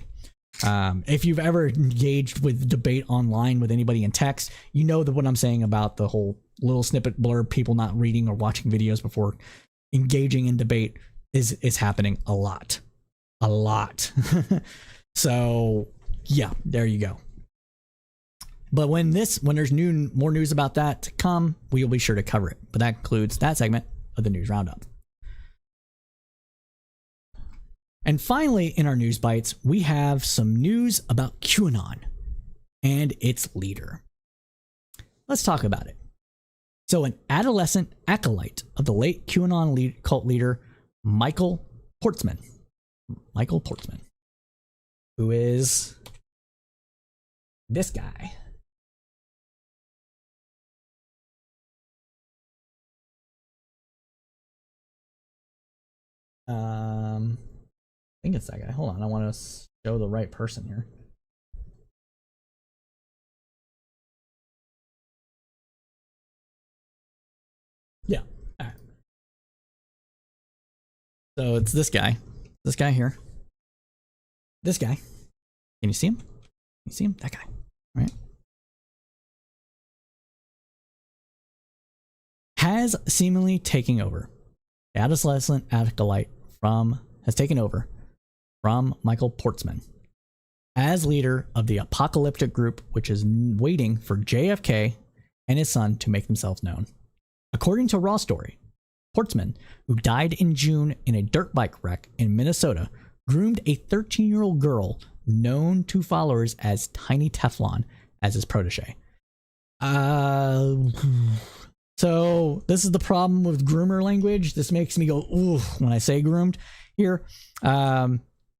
If you've ever engaged with debate online with anybody in text, you know that what I'm saying about the whole little snippet blurb, people not reading or watching videos before engaging in debate is happening a lot. So yeah, there you go. But when there's more news about that to come, we will be sure to cover it. But that concludes that segment of the News Roundup. And finally, in our news bites, we have some news about QAnon and its leader. Let's talk about it. So an adolescent acolyte of the late QAnon cult leader Michael Portzman, who is this guy. I think it's that guy. Hold on, I want to show the right person here. Yeah. All right. So it's this guy. This guy here. This guy. Can you see him? You see him? That guy. All right. Has seemingly taken over. The adolescent acolyte has taken over from Michael Portzman as leader of the apocalyptic group, which is waiting for JFK and his son to make themselves known. According to Raw Story, Portzman, who died in June in a dirt bike wreck in Minnesota, groomed a 13-year-old girl known to followers as Tiny Teflon as his protege. So this is the problem with groomer language. This makes me go, ooh, when I say groomed here.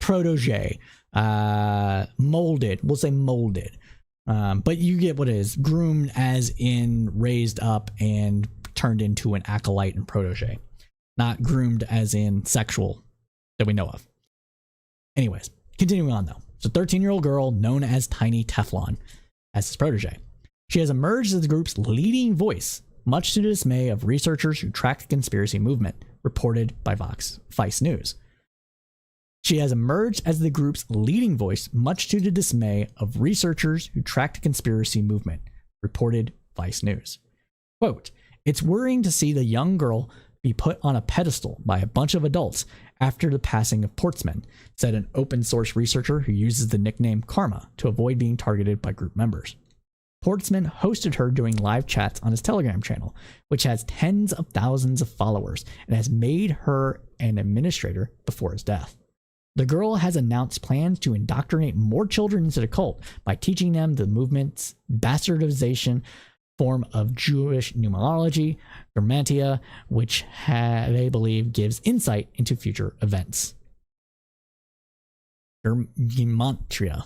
Protege, molded, we'll say molded. But you get what it is. Groomed as in raised up and turned into an acolyte and protege. Not groomed as in sexual that we know of. Anyways, continuing on though. So 13-year-old girl known as Tiny Teflon as his protege. She has emerged as the group's leading voice, much to the dismay of researchers who track the conspiracy movement, reported by Vice News. She has emerged as the group's leading voice, much to the dismay of researchers who track the conspiracy movement, reported Vice News. Quote, "It's worrying to see the young girl be put on a pedestal by a bunch of adults after the passing of Portzman," said an open source researcher who uses the nickname Karma to avoid being targeted by group members. Portzman hosted her doing live chats on his Telegram channel, which has tens of thousands of followers and has made her an administrator before his death. The girl has announced plans to indoctrinate more children into the cult by teaching them the movement's bastardization form of Jewish numerology, Germantia, which they believe gives insight into future events. Gematria,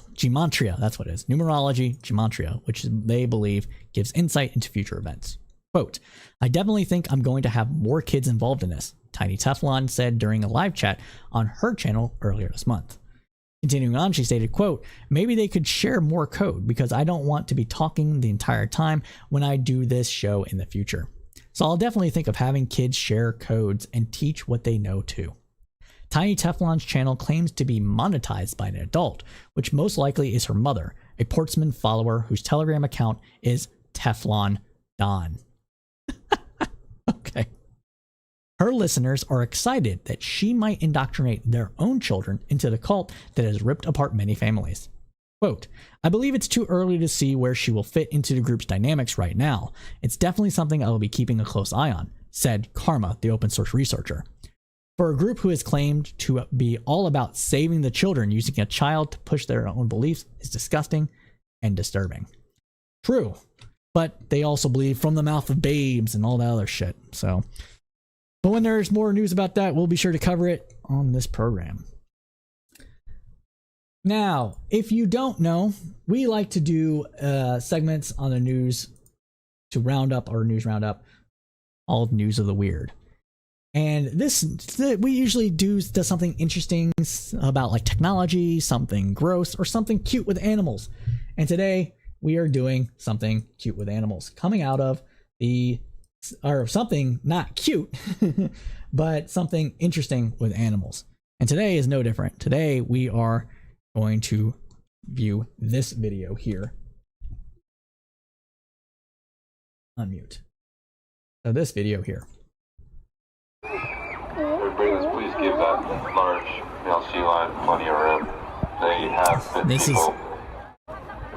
that's what it is. Numerology, Gematria, which they believe gives insight into future events. Quote, "I definitely think I'm going to have more kids involved in this," Tiny Teflon said during a live chat on her channel earlier this month. Continuing on, she stated, quote, "Maybe they could share more code because I don't want to be talking the entire time when I do this show in the future. So I'll definitely think of having kids share codes and teach what they know too." Tiny Teflon's channel claims to be monetized by an adult, which most likely is her mother, a Portzman follower whose Telegram account is Teflon Don. Okay. Her listeners are excited that she might indoctrinate their own children into the cult that has ripped apart many families. Quote, "I believe it's too early to see where she will fit into the group's dynamics right now. It's definitely something I will be keeping a close eye on," said Karma, the open source researcher. For a group who has claimed to be all about saving the children, using a child to push their own beliefs is disgusting and disturbing. True, but they also believe from the mouth of babes and all that other shit. So, but when there's more news about that, we'll be sure to cover it on this program. Now, if you don't know, we like to do segments on the news to round up our news roundup, all news of the weird. And this, we usually do something interesting about like technology, something gross, or something cute with animals. And today we are doing something cute with animals, coming out of or something not cute, but something interesting with animals. And today is no different. Today we are going to view this video here. Unmute. So this video here. Please give that large male sea lion plenty of room. They have fit people,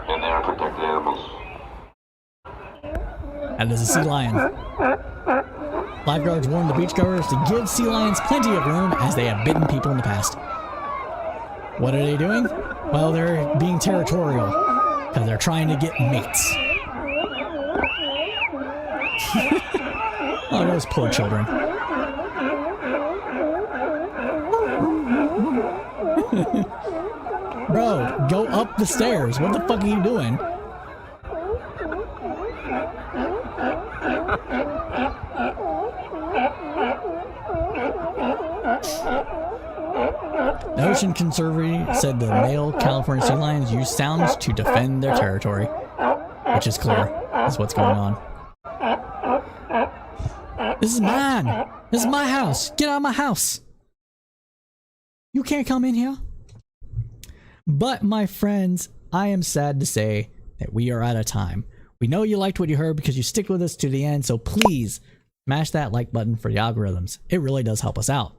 and they are protected animals. And there's a sea lion. Lifeguards warn the beachgoers to give sea lions plenty of room as they have bitten people in the past. What are they doing? Well, they're being territorial because they're trying to get mates. Oh, those poor children. Bro, go up the stairs. What the fuck are you doing? The Ocean Conservancy said the male California sea lions use sounds to defend their territory, which is clear. That's what's going on. This is mine. This is my house. Get out of my house. You can't come in here. But my friends, I am sad to say that we are out of time. We know you liked what you heard because you stick with us to the end, so please smash that like button for the algorithms. It really does help us out.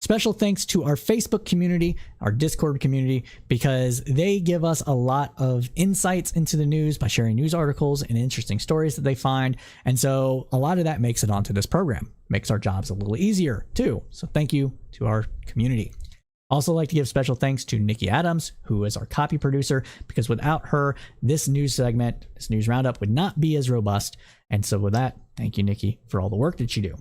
Special thanks to our Facebook community, our Discord community, because they give us a lot of insights into the news by sharing news articles and interesting stories that they find. And so a lot of that makes it onto this program, makes our jobs a little easier too. So thank you to our community. Also like to give special thanks to Nikki Adams, who is our copy producer, because without her, this news segment, this news roundup would not be as robust. And so with that, thank you, Nikki, for all the work that you do.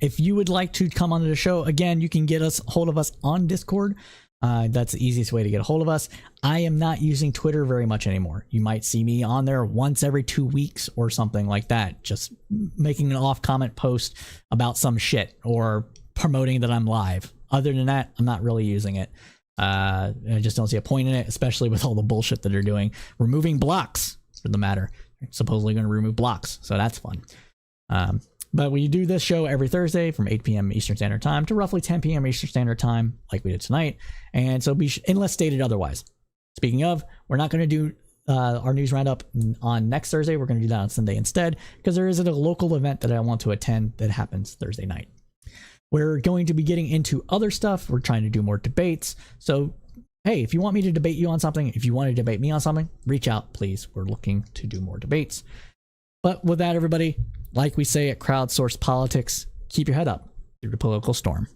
If you would like to come onto the show, again, you can get us hold of us on Discord. That's the easiest way to get a hold of us. I am not using Twitter very much anymore. You might see me on there once every 2 weeks or something like that, just making an off comment post about some shit or promoting that I'm live. Other than that, I'm not really using it. I just don't see a point in it, especially with all the bullshit that they're doing. Removing blocks, for the matter. They're supposedly going to remove blocks, so that's fun. But we do this show every Thursday from 8 p.m. Eastern Standard Time to roughly 10 p.m. Eastern Standard Time, like we did tonight. And so unless stated otherwise. Speaking of, we're not going to do our news roundup on next Thursday. We're going to do that on Sunday instead, because there is a local event that I want to attend that happens Thursday night. We're going to be getting into other stuff. We're trying to do more debates. So, hey, if you want me to debate you on something, if you want to debate me on something, reach out, please. We're looking to do more debates. But with that, everybody, like we say at Crowdsourced Politics, keep your head up through the political storm.